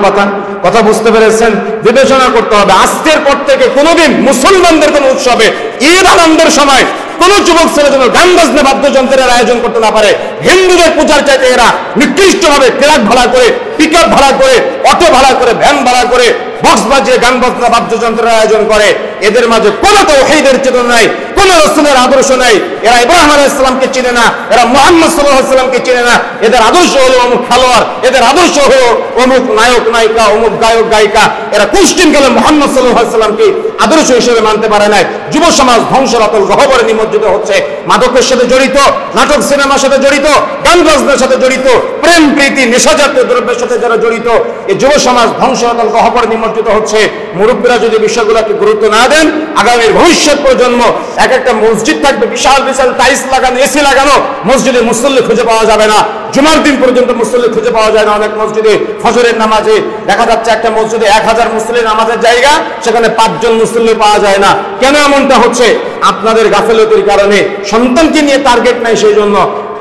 কথা বুঝতে পেরেছেন? বিবেচনা করতে হবে। আজকের পর থেকে কোনোদিন মুসলমানদের কোন উৎসবে, ঈদ আনন্দের সময় কোন যুবক ছেলে যেন গান বাজনা বাদ্যযন্ত্রের আয়োজন করতে না পারে। হিন্দুদের পূজার চাইতে এরা নিকৃষ্টভাবে ট্রাক ভাড়া করে, পিকআপ ভাড়া করে, অটো ভাড়া করে, ভ্যান ভাড়া করে বক্স বাজিয়ে গান বাজনা বাদ্যযন্ত্রের আয়োজন করে। এদের মাঝে কোনো তাওহীদের চেতনা নাই, কোন রাসূলের আদর্শ নাই। এরা ইব্রাহিম আলাইহিস সালামকে চিনে না, এরা মুহাম্মদ সাল্লাল্লাহু আলাইহি ওয়াসাল্লামকে চিনে না। এদের আদর্শ হলো অমুক খেলোয়াড়, এদের আদর্শ হলো অমুক নায়ক নায়িকা, অমুক গায়ক গায়িকা। এরা কুষ্টিনকালে মুহাম্মদ সাল্লাল্লাহু আলাইহি ওয়াসাল্লামকে আদর্শ হিসেবে মানতে পারে নাই। যুব সমাজ ধ্বংসের অতল গহ্বরে নিমজ্জিত হচ্ছে। মাদকের সাথে জড়িত, নাটক সিনেমার সাথে জড়িত, গান বাজনার সাথে জড়িত, প্রেম প্রীতি নেশাজাতীয় দ্রব্যের সাথে যারা জড়িত, এই যুব সমাজ ধ্বংসের অতল গহ্বরে নিমজ্জিত হচ্ছে। মুরব্বীরা যদি বিষয়গুলোকে গুরুত্ব না দেন, আগামীর ভবিষ্যৎ প্রজন্ম, এক একটা মসজিদ থাকবে বিশাল বিশাল টাইলস লাগানো, এসি লাগানো, মসজিদে মুসল্লি খুঁজে পাওয়া যাবে না। জুমার দিন পর্যন্ত মুসল্লি খুঁজে পাওয়া যায় না। অনেক মসজিদে ফজরের নামাজে দেখা যাচ্ছে একটা মসজিদে 1000 মুসল্লি নামাজের জায়গা, সেখানে 5 জন মুসল্লি পাওয়া যায় না। কেন এমনটা হচ্ছে? আপনাদের গাফিলতির কারণে। সন্তানকে নিয়ে টার্গেট নাই সেই জন্য।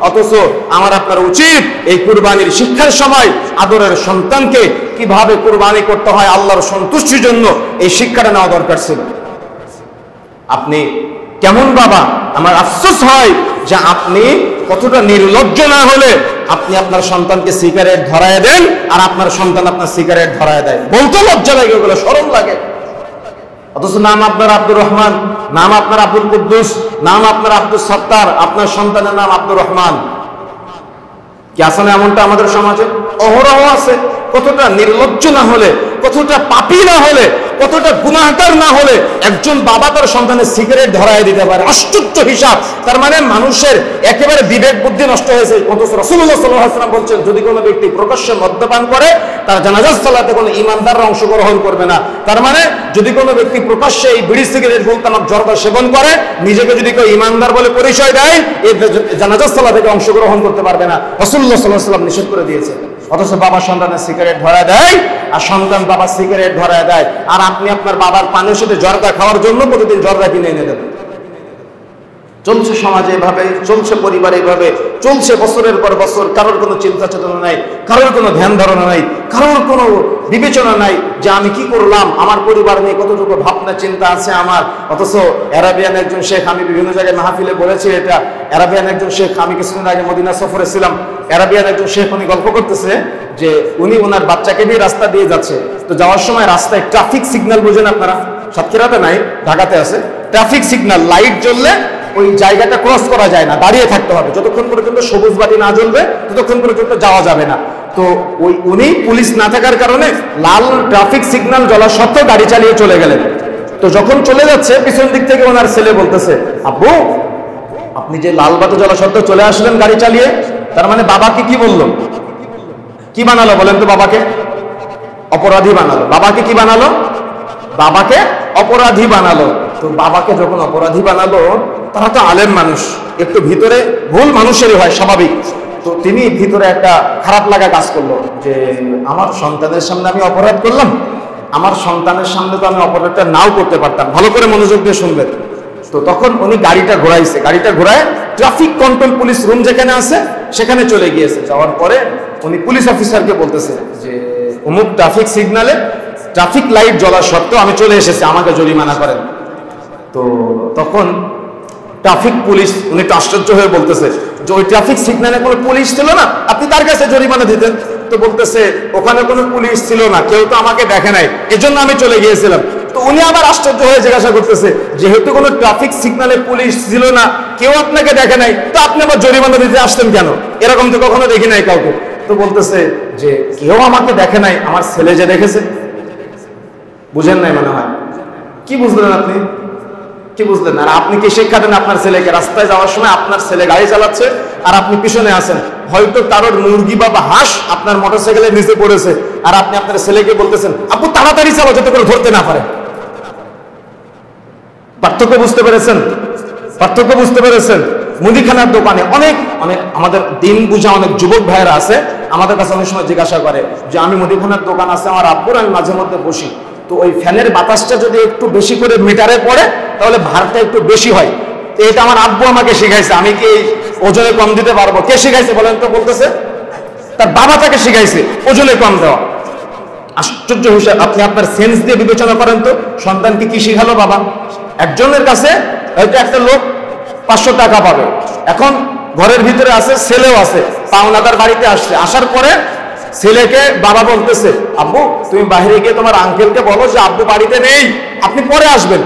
অথচ আমার আপনার উচিত এই কুরবানির শিক্ষার সময় আদরের সন্তানকে কিভাবে কুরবানি করতে হয় আল্লাহর সন্তুষ্টির জন্য, এই শিক্ষাটা নেওয়া দরকার ছিল। আপনি কেমন বাবা? আমার আফসোস হয় যে আপনি কতটা নির্লজ্জ না হলে আপনি আপনার সন্তানকে সিগারেট ধরায় দেন, আর আপনার সন্তান আপনার সিগারেট ধরায় দেয়। বলতে লজ্জা লাগে, ওগুলো শরম লাগে। অথচ নাম আপনার আব্দুর রহমান, নাম আপনার আব্দুল কুদ্দুস, নাম আপনার আব্দুল সত্তার, আপনার সন্তানের নাম আব্দুর রহমান। কি আছে না এমনটা আমাদের সমাজে? অহরহ আছে। কতটা নির্লজ্জ না হলে, কতটা পাপী না হলে, কতটা গুনাহগার না হলে একজন বাবা তার সন্তানের সিগারেট ধরায় দিতে পারে। আশ্চর্য হিসাব। তার মানে মানুষের একেবারে বিবেক বুদ্ধি নষ্ট হয়েছে। অথচ রাসূলুল্লাহ সাল্লাল্লাহু আলাইহি ওয়াসাল্লাম বলছেন, যদি কোনো ব্যক্তি প্রকাশ্যে মদ্যপান করে তার জানাজার সালাতে কোনো ঈমানদাররা অংশগ্রহণ করবে না। তার মানে যদি কোনো ব্যক্তি প্রকাশ্যে এই বিড়ি সিগারেট গুলতামাক জর্দা সেবন করে, নিজেকে যদি কেউ ঈমানদার বলে পরিচয় দেয়, এই জানাজার সালাতে থেকে অংশগ্রহণ করতে পারবে না। রাসূলুল্লাহ সাল্লাল্লাহু আলাইহি ওয়াসাল্লাম নিষেধ করে দিয়েছে। অথচ বাবা সন্তানের সিগারেট ধরায় দেয়, আর সন্তান বাবা সিগারেট ধরায় দেয়, আর আপনি আপনার বাবার পানের সাথে জর্দা খাওয়ার জন্য প্রতিদিন জর্দা কিনে এনে দেবেন। চলছে সমাজে এভাবে, চলছে পরিবারে এভাবে, চলছে বছরের পর বছর। কারোর কোনো চিন্তা চেতনা নাই, কারোর কোনো ধ্যান ধারণা নাই, কারোর কোনো বিবেচনা নাই যে আমি কি করলাম, আমার পরিবার নিয়ে কতটুকু ভাবনা চিন্তা আছে আমার। অথচ আরাবিয়ান একজন শেখ, আমি বিভিন্ন জায়গায় মাহফিলে বলেছি এটা, আরাবিয়ান একজন শেখ, আমি কিছুদিন আগে মদিনা সফরে ছিলাম, আরাবিয়ান একজন শেখ উনি গল্প করতেছে যে উনি ওনার বাচ্চাকে নিয়ে রাস্তা দিয়ে যাচ্ছে। তো যাওয়ার সময় রাস্তায় ট্রাফিক সিগন্যাল বুঝেন আপনারা, সাতক্ষীরাতে নাই, ঢাকাতে আছে। ট্রাফিক সিগন্যাল লাইট জ্বললে ওই জায়গাটা ক্রস করা যায় না, দাঁড়িয়ে থাকতে হবে। যতক্ষণ পর্যন্ত সবুজ বাতি না জ্বলবে ততক্ষণ পর্যন্ত যাওয়া যাবে না। তো ওই উনি পুলিশ না থাকার কারণে লাল ট্রাফিক সিগন্যাল জ্বলা সত্ত্বেও গাড়ি চালিয়ে চলে গেলেন। তো যখন চলে যাচ্ছে, পিছন দিক থেকে ওনার ছেলে বলতেছে, আব্বু আপনি যে লাল বাতি জ্বলা সত্ত্বেও চলে আসলেন গাড়ি চালিয়ে, তার মানে বাবাকে কি বললো, কি বানালো বলেন তো? বাবাকে অপরাধী বানালো। বাবাকে কি বানালো? বাবাকে অপরাধী বানালো। তো বাবাকে যখন অপরাধী বানালো, তারা তো আলেম মানুষ, একটু ভিতরে ভুল মানুষেরই হয়, স্বাভাবিক। তো তিনি ভিতরে একটা খারাপ লাগা কাজ করলো যে আমার সন্তানের সামনে আমি অপরাধ করলাম, আমার সন্তানের সামনে তো আমি অপরাধটা নাও করতে পারতাম। ভালো করে মনোযোগ দিয়ে শুনবেন। তো তখন উনি গাড়িটা ঘোরাইছে, গাড়িটা ঘোরায় ট্রাফিক কন্ট্রোল পুলিশ রুম যেখানে আছে সেখানে চলে গিয়েছে। যাওয়ার পরে উনি পুলিশ অফিসারকে বলতেছে যে অমুক ট্রাফিক সিগন্যালে ট্রাফিক লাইট জ্বলা সত্ত্বেও আমি চলে এসেছি, আমাকে জরিমানা করেন। তো তখন ট্রাফিক পুলিশ, উনি তো আশ্চর্য হয়ে বলতেছে যে ওই ট্রাফিক সিগন্যালে কোনো পুলিশ ছিল না, আপনি তার কাছে জরিমানা দিতেন। তো বলতেছে ওখানে কোনো পুলিশ ছিল না, কেউ তো আমাকে দেখে নাই, এজন্য আমি চলে গিয়েছিলাম। তো উনি আবার আশ্চর্য হয়ে জিজ্ঞাসা করতেছে, যেহেতু কোনো ট্রাফিক সিগন্যালে পুলিশ ছিল না, কেউ আপনাকে দেখে নাই, তো আপনি আবার জরিমানা দিতে আসতেন কেন? এরকম তো কখনো দেখি নাই কাউকে। তো বলতেছে যে কেউ আমাকে দেখে নাই, আমার ছেলে যে দেখেছে। বুঝেন নাই মনে হয়? কি বুঝলেন আপনি? কি বুঝলেন? আর আপনি কি শিক্ষা দেন আপনার ছেলেকে? রাস্তায় যাওয়ার সময় আপনার ছেলে গাড়ি চালাচ্ছে আর আপনি পিছনে আছেন, হয়তো কারোর মুরগি বা হাঁস আপনার মোটরসাইকেলের নিচে পড়েছে, আর আপনি আপনার ছেলেকে বলতেছেন আপু তাড়াতাড়ি চালাও যাতে করে ধরতে না পারে। পার্থক্য বুঝতে পেরেছেন? পার্থক্য বুঝতে পেরেছেন? মুদিখানার দোকানে অনেক অনেক আমাদের দিন বুঝা অনেক যুবক ভাইয়েরা আছে, আমাদের কাছে অনেক সময় জিজ্ঞাসা করে যে আমি মুদিখানার দোকান আছে আমার আব্বুর, আমি মাঝে মধ্যে বসি, তো ওই ফ্যানের বাতাসটা যদি একটু বেশি করে মিটারে পড়ে তাহলে ভারটা একটু বেশি হয়। তো এটা আমার আব্বু আমাকে শিখাইছে, আমি কি ওজনে কম দিতে পারবো? কে শিখাইছে বলেন তো? বলতেছে তার বাবা তাকে শিখাইছে ওজনে কম দেওয়া। আশ্চর্য হিসাব, আপনি আপনার সেন্স দিয়ে বিবেচনা করেন তো সন্তানকে কি শিখালো বাবা। একজনের কাছে হয়তো একটা লোক 500 টাকা পাবে, এখন ঘরের ভিতরে আছে, ছেলেও আছে, পাওনাদার বাড়িতে আসছে, আসার পরে ছেলেকে বাবা বলতেছে আব্বু তুমি বাইরে গিয়ে তোমার আঙ্কেলকে বলো যে আব্বু বাড়িতে নেই, আপনি পরে আসবেন।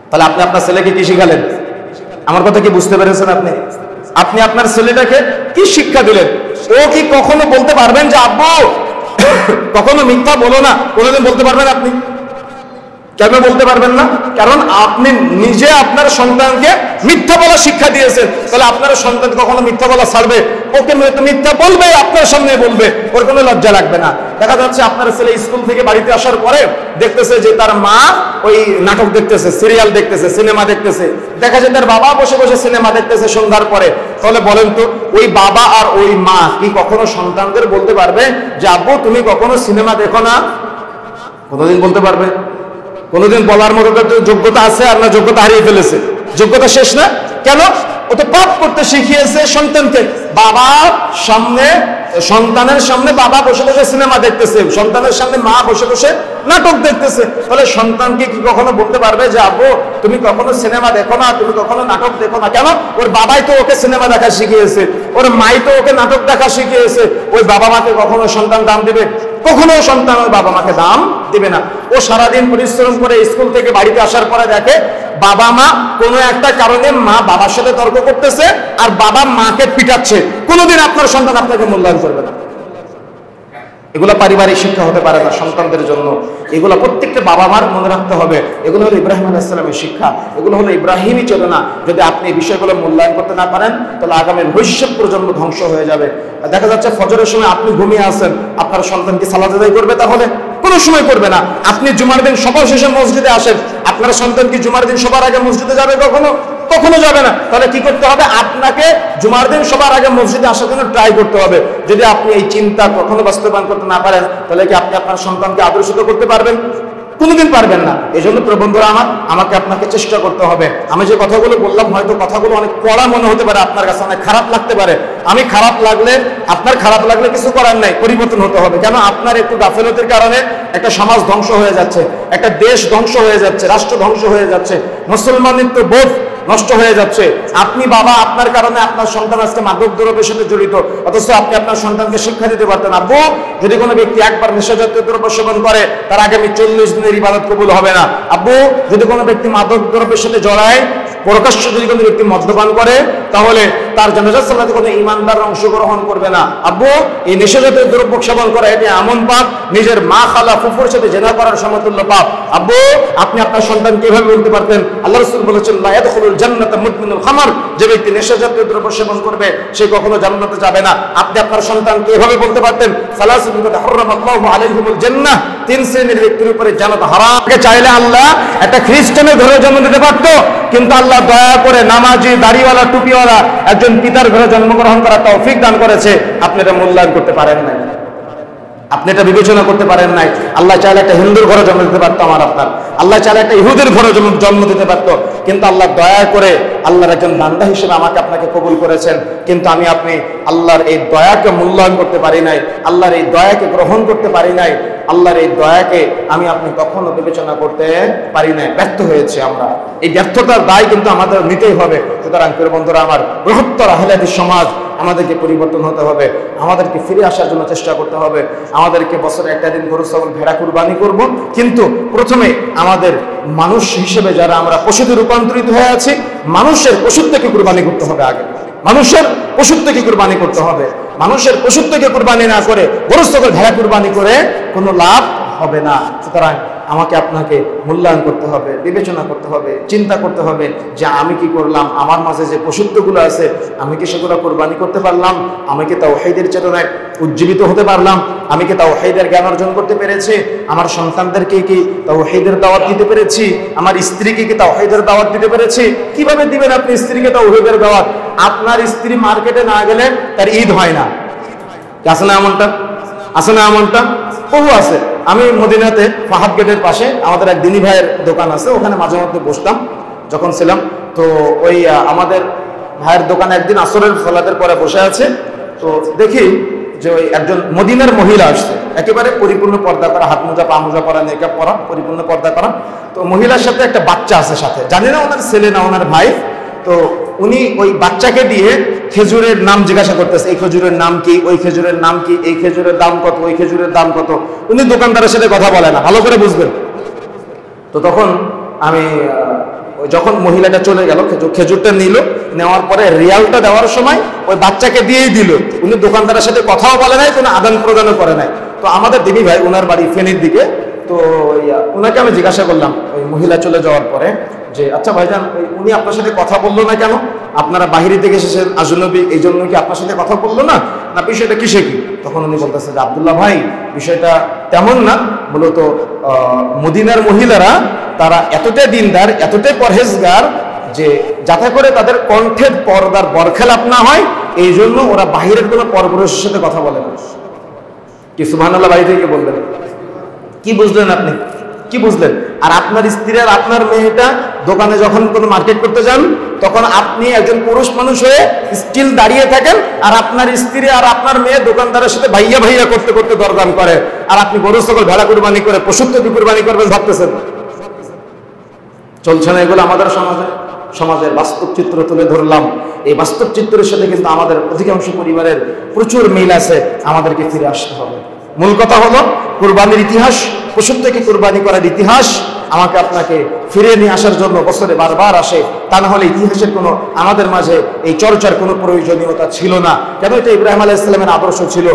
তাহলে আপনি আপনার ছেলেকে কি শিখালেন? আমার কথা কি বুঝতে পেরেছেন আপনি? আপনি আপনার ছেলেটাকে কি শিক্ষা দিলেন? ও কি কখনো বলতে পারবেন যে আব্বু কখনো মিথ্যা বলো না? কোনোদিন বলতে পারবেন আপনি? কেন বলতে পারবেন না? কারণ আপনি নিজে আপনার সন্তানকে মিথ্যা বলা শিক্ষা দিয়েছেন। তাহলে আপনার সন্তান কখনো মিথ্যা বলা ছাড়বে? ওকে মিথ্যা বলবে, আপনার সামনে বলবে, ওর কোনো লজ্জা লাগবে না। দেখা যাচ্ছে আপনার ছেলে স্কুল থেকে বাড়িতে আসার পরে দেখতেছে যে তার মা ওই নাটক দেখতেছে, সিরিয়াল দেখতেছে, সিনেমা দেখতেছে, দেখা যায় তার বাবা বসে বসে সিনেমা দেখতেছে সন্ধ্যার পরে। তাহলে বলেন তো ওই বাবা আর ওই মা কি কখনো সন্তানদের বলতে পারবে যে আব্বু তুমি কখনো সিনেমা দেখো না? কোনোদিন বলতে পারবে? কোনোদিন বলার মতো যোগ্যতা আছে আর না যোগ্যতা হারিয়ে ফেলেছে? যোগ্যতা শেষ না? কেন? ও তো পাপ করতে শিখিয়েছে সন্তানকে। বাবার সামনে, সন্তানের সামনে বাবা বসে বসে সিনেমা দেখতেছে, সন্তানের সামনে মা বসে বসে নাটক দেখতেছে। তাহলে সন্তানকে কি কখনো বলতে পারবে যে আব্বু তুমি কখনো সিনেমা দেখো না, তুমি কখনো নাটক দেখো না? কেন? ওর বাবাই তো ওকে সিনেমা দেখা শিখিয়েছে, ওর মাই তো ওকে নাটক দেখা শিখিয়েছে। ওই বাবা মাকে কখনো সন্তান দাম দিবে? কখনো সন্তান ওই বাবা মাকে দাম দিবে না। ও সারাদিন পরিশ্রম করে স্কুল থেকে বাড়িতে আসার পরে দেখে বাবা মা কোনো একটা কারণে মা বাবার সাথে তর্ক করতেছে আর বাবা মাকে পিটাচ্ছে। কোনোদিন আপনার সন্তান আপনাকে মূল্যায়ন করবে না। এগুলো পারিবারিক শিক্ষা হতে পারে না সন্তানদের জন্য। এগুলো প্রত্যেকটা বাবা মার মনে রাখতে হবে। এগুলো হলো ইব্রাহিম আলাইহিস সালামের শিক্ষা, এগুলো হলো ইব্রাহিমী চেতনা। যদি আপনি এই বিষয়গুলো মূল্যায়ন করতে না পারেন তাহলে আগামী ভবিষ্যৎ প্রজন্ম ধ্বংস হয়ে যাবে। দেখা যাচ্ছে ফজরের সময় আপনি ঘুমিয়ে আছেন, আপনার সন্তান কি সালাত আদায় করবে? তাহলে কোনো সময় করবে না। আপনি জুমার দিন সবার শেষে মসজিদে আসেন, আপনার সন্তান কি জুমার দিন সবার আগে মসজিদে যাবে? কখনো কখনো যাবে না। তাহলে কি করতে হবে? আপনাকে জুমার দিন সবার আগে মসজিদে আসার জন্য ট্রাই করতে হবে। যদি আপনি এই চিন্তা কখনো বাস্তবায়ন করতে না পারেন তাহলে কি আপনি আপনার সন্তানকে আদর্শিত করতে পারবেন? কোনোদিন পারবেন না। এই জন্য প্রিয় বন্ধুরা আমার, আমাকে আপনাকে চেষ্টা করতে হবে। আমি যে কথাগুলো বললাম হয়তো কথাগুলো অনেক কড়া মনে হতে পারে, আপনার কাছে অনেক খারাপ লাগতে পারে। আমি খারাপ লাগলে, আপনার খারাপ লাগলে কিছু করার নাই, পরিবর্তন হতে হবে। কেন? আপনার একটু গাফিলতির কারণে একটা সমাজ ধ্বংস হয়ে যাচ্ছে, একটা দেশ ধ্বংস হয়ে যাচ্ছে, রাষ্ট্র ধ্বংস হয়ে যাচ্ছে, মুসলমানিত্ব বোধ নষ্ট হয়ে যাচ্ছে। আপনি বাবা, আপনার কারণে আপনার সন্তান আজকে মাদক দ্রব্যের সাথে জড়িত, অথচ আপনি আপনার সন্তানকে শিক্ষা দিতে পারতেন আব্বু যদি কোনো ব্যক্তি একবার নেশাজাতীয় দ্রব্য সেবন করে তার আগামী 40 দিনের ইবাদত কবুল হবে না। আব্বু যদি কোনো ব্যক্তি মাদক দ্রব্যের সাথে জড়ায়, প্রকাশ্য যদি কোনো ব্যক্তি মদ্যপান করে তাহলে তার জানাজা সালাতে কোনো ইমানদার অংশগ্রহণ করবে না। আব্বু এই নেশাজাতীয় দ্রব্য সেবন করা এটি এমন পাপ, নিজের মা খালা ফুফুর সাথে জেনা করার সমতুল্য পাপ। আব্বু আপনি আপনার সন্তানকে এভাবে বলতে পারতেন, আল্লাহ রাসূল বলেছেন লা ইয়াদখুলুল জান্নাতা মুদমিনুল খামর, যে ব্যক্তি নেশাজাতীয় দ্রব্য সেবন করবে সে কখনো জান্নাতে যাবে না। আপনি আপনার সন্তানকে এভাবে বলতে পারতেন সালাসুন কাদ হারামাল্লাহু আলাইহিমুল জান্নাহ, 3 শ্রেণীর ব্যক্তির উপরে জান্নাত হারাম। চাইলে আল্লাহ একটা খ্রিস্টানের ঘরে জন্ম দিতে পারতো, কিন্তু আল্লাহ দয়া করে নামাজি দাড়িওয়ালা টুপিওয়ালা একজন পিতার ঘরে জন্মগ্রহণ করার তৌফিক দান করেছে। আপনি এটা মূল্যায়ন করতে পারেন নাই, আপনি এটা বিবেচনা করতে পারেন নাই। আল্লাহ চাইলে একটা হিন্দুর ঘরে জন্ম দিতে পারতো আমার আপনার, আল্লাহ চাইলে একটা ইহুদের ঘরে জন্ম দিতে পারতো, কিন্তু আল্লাহ দয়া করে আল্লাহর একজন বান্দা হিসেবে আমাকে আপনাকে কবুল করেছেন। কিন্তু আমি আপনি আল্লাহর এই দয়াকে মূল্যায়ন করতে পারি নাই, আল্লাহর এই দয়াকে গ্রহণ করতে পারি নাই, আল্লাহর এই দয়াকে আমি আপনি কখনো বিবেচনা করতে পারি নাই। ব্যর্থ হয়েছে আমরা, এই ব্যর্থতার দায় কিন্তু আমাদের নিতেই হবে। সুতরাং প্রিয় বন্ধুরা আমার, বৃহত্তর আহলে হাদিস সমাজ আমাদেরকে পরিবর্তন হতে হবে, আমাদেরকে ফিরে আসার জন্য চেষ্টা করতে হবে। আমাদেরকে বছরে একটা দিন গরু ছাগল ভেড়া কুরবানি করব, কিন্তু প্রথমে আমাদের মানুষ হিসেবে যারা আমরা পশুতে রূপান্তরিত হয়ে আছি, মানুষের পশুত্বকে কুরবানি করতে হবে। আগে মানুষের পশুত্বকে কুরবানি করতে হবে। মানুষের পশুত্বকে কুরবানি না করে গরু ছাগল ভেড়া কুরবানি করে কোনো লাভ হবে না। সুতরাং আমাকে আপনাকে মূল্যায়ন করতে হবে, বিবেচনা করতে হবে, চিন্তা করতে হবে যে আমি কি করলাম, আমার মাঝে যে পশুত্বগুলো আছে আমি কি সেগুলো কোরবানি করতে পারলাম, আমি কি তাওহীদের চেতনায় উজ্জীবিত হতে পারলাম? আমি কি তাওহীদের জ্ঞান অর্জন করতে পেরেছি? আমার সন্তানদেরকে কি তাওহীদের দাওয়াত দিতে পেরেছি? আমার স্ত্রীকে কি তাওহীদের দাওয়াত দিতে পেরেছি? কিভাবে দিবেন আপনি স্ত্রীকে তাওহীদের দাওয়াত? আপনার স্ত্রী মার্কেটে না গেলে তার ঈদ হয় না। আছে না এমনটা? আছে না এমনটা? বহু আছে। আমি মদিনাতে ফাহাদ গেটের পাশে আমাদের এক দিনী ভাইয়ের দোকান আছে, ওখানে মাঝে মধ্যে বসতাম যখন ছিলাম। তো ওই আমাদের ভাইয়ের দোকানে একদিন আসরের সালাতের পরে বসে আছে, তো দেখি যে ওই একজন মদিনার মহিলা আসছে, একেবারে পরিপূর্ণ পর্দা করা, হাত মোজা পা মোজা পরা, মেকআপ পরা, পরিপূর্ণ পর্দা করা। তো মহিলার সাথে একটা বাচ্চা আছে সাথে, জানি না ওনার ছেলে না ওনার ভাই। তো উনি ওই বাচ্চাকে দিয়ে খেজুরের নাম জিজ্ঞাসা করতেছে, এই খেজুরের নাম কি, ওই খেজুরের নাম কি, এই খেজুরের দাম কত, ওই খেজুরের দাম কত। উনি দোকানদারের সাথে কথা বলে না, ভালো করে বুঝবেন। তো তখন আমি যখন মহিলাটা চলে গেল, খেজুরটা নিল, নেওয়ার পরে রিয়ালটা দেওয়ার সময় ওই বাচ্চাকে দিয়েই দিল। উনি দোকানদারের সাথে কথাও বলে নাই, কোনো আদান প্রদানও করে নাই। তো আমাদের দিদি ভাই ওনার বাড়ি ফেনীর দিকে, তো ওনাকে আমি জিজ্ঞাসা করলাম ওই মহিলা চলে যাওয়ার পরে যে আচ্ছা ভাইজান, উনি আপনার সাথে কথা বললো না কেন? আপনারা বাহিরে থেকে এসেছেন আজনবী, এই জন্য কি আপনার সাথে কথা বললো না, না বিষয়টা কিসে কি? তখন উনি বলতেছে যে আব্দুল্লাহ ভাই, বিষয়টা তেমন না, মূলত মদিনার মহিলারা তারা এতটাই দিনদার, এতটাই পরহেজগার যে যাতে করে তাদের কণ্ঠের পর্দার বরখেলাপ না হয়, এই জন্য ওরা বাহিরের কোনো পরপুরুষের সাথে কথা বলে না। কি সুবহানাল্লাহ বাড়ি থেকে বলবেন? কি বুঝলেন আপনি? কি বুঝলেন? আর আপনার স্ত্রী আর আপনার মেয়েটা দোকানে যখন কোনো মার্কেট করতে যান, তখন আপনি একজন পুরুষ মানুষ হয়ে স্টিল দাঁড়িয়ে থাকেন, আর আপনার স্ত্রী আর আপনার মেয়ে দোকানদারের সাথে ভাইয়া ভাইয়া করতে করতে দরদাম করে, আর আপনি গরু ছাগল ভেড়া কুরবানি করে পশুত্ব কুরবানি করবেন ভাবতেছেন। চলছে না এগুলো আমাদের সমাজের বাস্তব চিত্র তুলে ধরলাম। এই বাস্তব চিত্রের সাথে কিন্তু আমাদের অধিকাংশ পরিবারের প্রচুর মিল আছে, আমাদেরকে ফিরে আসতে হবে। মূল কথা হলো কুরবানির ইতিহাস, পশুর থেকে কুরবানি করার ইতিহাস আমাকে আপনাকে ফিরিয়ে নিয়ে আসার জন্য বছরে বারবার আসে। তা না হলে ইতিহাসের কোনো আমাদের মাঝে এই চর্চার কোনো প্রয়োজনীয়তা ছিল না। কেন? এটা ইব্রাহিম আলাইহিস সালামের আদর্শ ছিল।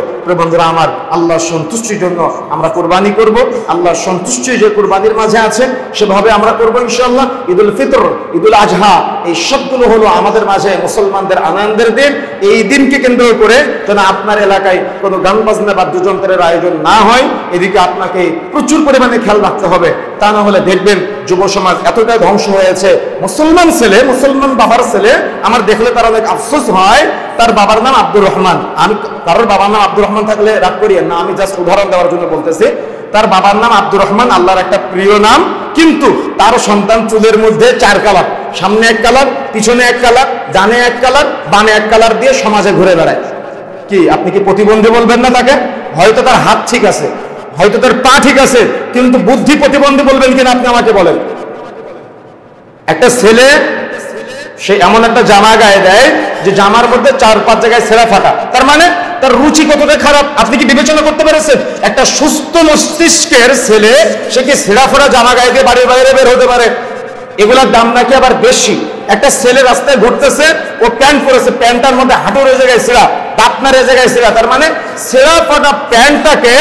বন্ধুরা আমার, আল্লাহর সন্তুষ্টির জন্য আমরা কুরবানি করব। আল্লাহর সন্তুষ্টি যে কুরবানির মাঝে আছে সেভাবে আমরা করব ইনশাআল্লাহ। ঈদুল ফিতর, ঈদুল আজহা, এই সবগুলো হলো আমাদের মাঝে মুসলমানদের আনন্দের দিন। এই দিনকে কেন্দ্র করে যেন আপনার এলাকায় কোনো গান বাজনা বাদ্যযন্ত্রের আয়োজন না হয়, এদিকে আপনাকে প্রচুর পরিমাণে খেয়াল রাখতে হবে। তা না হলে দেখবেন যুব সমাজ এতটাই ধ্বংস হয়েছে। মুসলমান ছেলে, মুসলমান বাবার ছেলে আমার দেখলে তার অনেক আফসোস হয়, তার বাবার নাম আব্দুর রহমান। আমি কারোর বাবার নাম আব্দুর রহমান থাকলে রাগ করিয়েন না, আমি জাস্ট উদাহরণ দেওয়ার জন্য বলতেছি। তার বাবার নাম আব্দুর রহমান, আল্লাহর একটা প্রিয় নাম, কিন্তু তার সন্তান চুলের মধ্যে 4 কালার, সামনে 1 কালার, পিছনে 1 কালার, ডানে 1 কালার, বামে 1 কালার দিয়ে সমাজে ঘুরে বেড়ায়। কি আপনি কি প্রতিবন্ধী বলবেন না তাকে? হয়তো তার হাত ঠিক আছে, হয়তো তার পা ঠিক আছে, কিন্তু বুদ্ধি প্রতিবন্ধী বলবেন কিনা আপনি আমাকে বলেন। একটা ছেলে সে এমন একটা জামা গায়ে দেয় যে জামার মধ্যে 4-5 জায়গায় ছেঁড়া ফাটা, তার মানে তার রুচি কতটা খারাপ আপনি কি বিবেচনা করতে পেরেছেন? একটা সুস্থ মস্তিষ্কের ছেলে সে কি ছেঁড়া ফাটা জামা গায়ে দিয়ে বাড়ির বাইরে বের হতে পারে? এগুলোর দাম নাকি আবার বেশি। একটা ছেলে রাস্তায় ঘুরতেছে, ও প্যান্ট পরেছে, প্যান্টটার মধ্যে হাঁটুর এ জায়গায় ছেঁড়া, আপনার এ জায়গায় ছেঁড়া, তার মানে ছেঁড়া ফাটা প্যান্টটাকে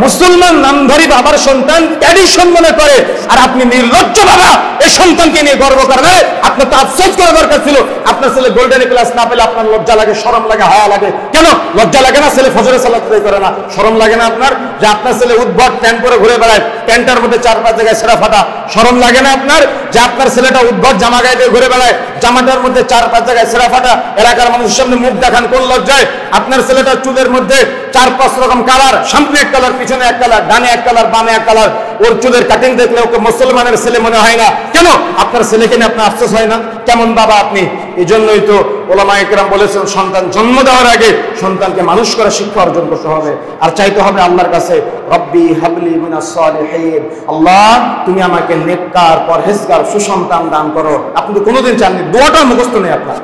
মুসলমান নামধারী বাবার সন্তান ট্র্যাডিশন মনে করে, আর আপনি নির্লজ্জ বাবা এই সন্তানকে নিয়ে গর্ব করেন। আপনার তো আফসোস করা দরকার ছিল। আপনার ছেলে গোল্ডেন ক্লাস না পেলে আপনার লজ্জা লাগে, শরম লাগে, হায়া লাগে। কেন লজ্জা লাগে না? ছেলে ফজরের সালাত আদায় করে না, শরম লাগে না আপনার? যে আপনার ছেলে উদ্ভট প্যান্ট পরে ঘুরে বেড়ায়, প্যান্টের মধ্যে 4-5 জায়গায় ছেঁড়া ফাটা, শরম লাগে না আপনার? যে আপনার ছেলেটা উদ্ভট জামা গায়ে দিয়ে ঘুরে বেড়ায়, জামাটার মধ্যে 4-5 জায়গায় ছেঁড়া ফাটা, এলাকার মানুষের সামনে মুখ দেখান কোন লজ্জায়? আপনার ছেলেটা চুলের মধ্যে 4-5 রকম কালার, সামনে 1 কালার, পিছনে 1 কালার, ডানে 1 কালার, বামে 1 কালার, ওর চুলের কাটিং দেখলে ওকে মুসলমানের ছেলে মনে হয় না। কেন আপনার ছেলেকে নিয়ে আপনার আফসোস হয় না? কেমন বাবা আপনি? এই জন্যই তো ওলামায়ে কেরাম বলেছেন, সন্তান জন্ম দেওয়ার আগে সন্তানকে মানুষ করে শিক্ষা অর্জন করতে হবে, আর চাইতে হবে আল্লাহর কাছে, রব্বি হাবলি মিনাস সালিহিন, আল্লাহ তুমি আমাকে নেককার, পরহেজগার, সুসন্তান দান করো। আপনি তো কোনোদিন চাননি, দোয়াটা মুখস্থ নেই আপনার,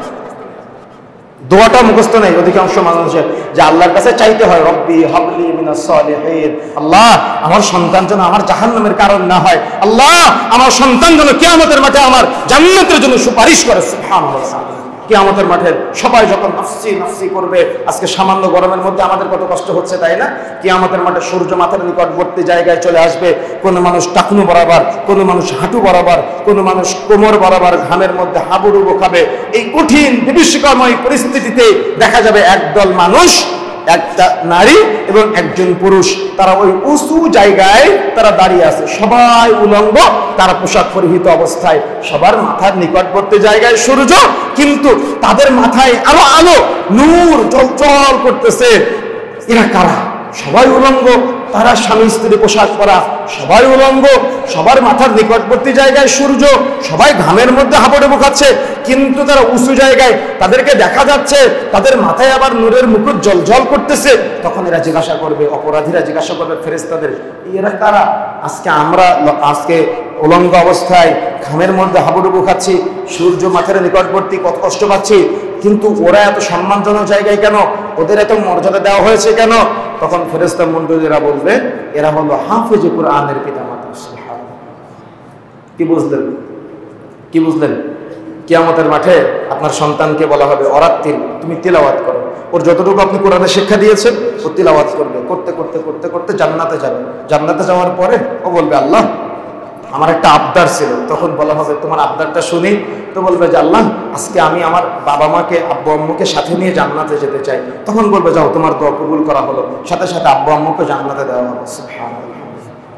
দোয়াটা মুখস্থ নেই অধিকাংশ মানুষের, যে আল্লাহর কাছে চাইতে হয় রব্বি হাবলি মিনাস সালিহিন, আল্লাহ আমার সন্তান যেন আমার জাহান্নামের কারণ না হয়, আল্লাহ আমার সন্তান যেন কিয়ামতের মাঠে আমার জান্নাতের জন্য সুপারিশ করে। সুবহানাল্লাহ। কিয়ামতের মাঠে সবাই যখন নাফসি নাফসি করবে, আজকে সামান্য গরমের মধ্যে আমাদের কত কষ্ট হচ্ছে তাই না? কিয়ামতের মাঠে সূর্য মাথার নিকটবর্তী জায়গায় চলে আসবে, কোন মানুষ টাকনু বরাবর, কোন মানুষ হাঁটু বরাবর, কোন মানুষ কোমর বরাবর ঘামের মধ্যে হাবুডুবু খাবে। এই কঠিন বিভীষিকাময় পরিস্থিতিতে দেখা যাবে একদল মানুষ একটা নারী এবং একজন পুরুষ, তারা ওই উঁচু জায়গায় তারা দাঁড়িয়ে আছে, সবাই উলঙ্গ, তারা পোশাক পরিহিত অবস্থায়, সবার মাথার নিকটবর্তী জায়গায় সূর্য, কিন্তু তাদের মাথায় আলো আলো নূর জ্বলজ্বল করতেছে। এরা কারা? সবাই উলঙ্গ, তারা স্বামী স্ত্রী পোশাক পরা, সবাই উলঙ্গ, সবার মাথার নিকটবর্তী জায়গায় সূর্য, সবাই ঘামের মধ্যে হাঁপাডুবু খাচ্ছে, কিন্তু তারা উঁচু জায়গায়, তাদেরকে দেখা যাচ্ছে, তাদের মাথায় আবার নূরের মুকুট জ্বলজ্বল করতেছে। তখন এরা জিজ্ঞাসা করবে, অপরাধীরা জিজ্ঞাসা করবে ফেরেশতাদের, এরা কারা? আজকে উলঙ্গ অবস্থায় ঘামের মধ্যে হাঁপাডুবু খাচ্ছি, সূর্য মাথার নিকটবর্তী, কত কষ্ট পাচ্ছি, কিন্তু ওরা এত সম্মানজনক জায়গায় কেন? ওদের এত মর্যাদা দেওয়া হয়েছে কেন? তখন ফেরেশতা মণ্ডলীরা বলবে, এরা হলো হাফেজ কুরআনের পিতামাতা। কি বুঝলেন? কি বুঝলেন? কিয়ামতের মাঠে আপনার সন্তানকে বলা হবে, অরাত্তিল, তুমি তিলাওয়াত করো। ওর যতটুকু আপনি কোরআনের শিক্ষা দিয়েছেন ও তিলাওয়াত করবে, করতে করতে করতে করতে জান্নাতে যাবে। জান্নাতে যাওয়ার পরে ও বলবে, আল্লাহ আমার একটা আবদার ছিল। তখন বলা হবে, তোমার আবদারটা শুনি। তো বলবে যে, আল্লাহ আজকে আমি আমার বাবা মাকে, আব্বু আম্মুকে সাথে নিয়ে জান্নাতে যেতে চাই। তখন বলবে, যাও, তোমার দোয়া কবুল করা হলো, সাথে সাথে আব্বু আম্মুকে জান্নাতে দেওয়া হবে। সুবহানাল্লাহ।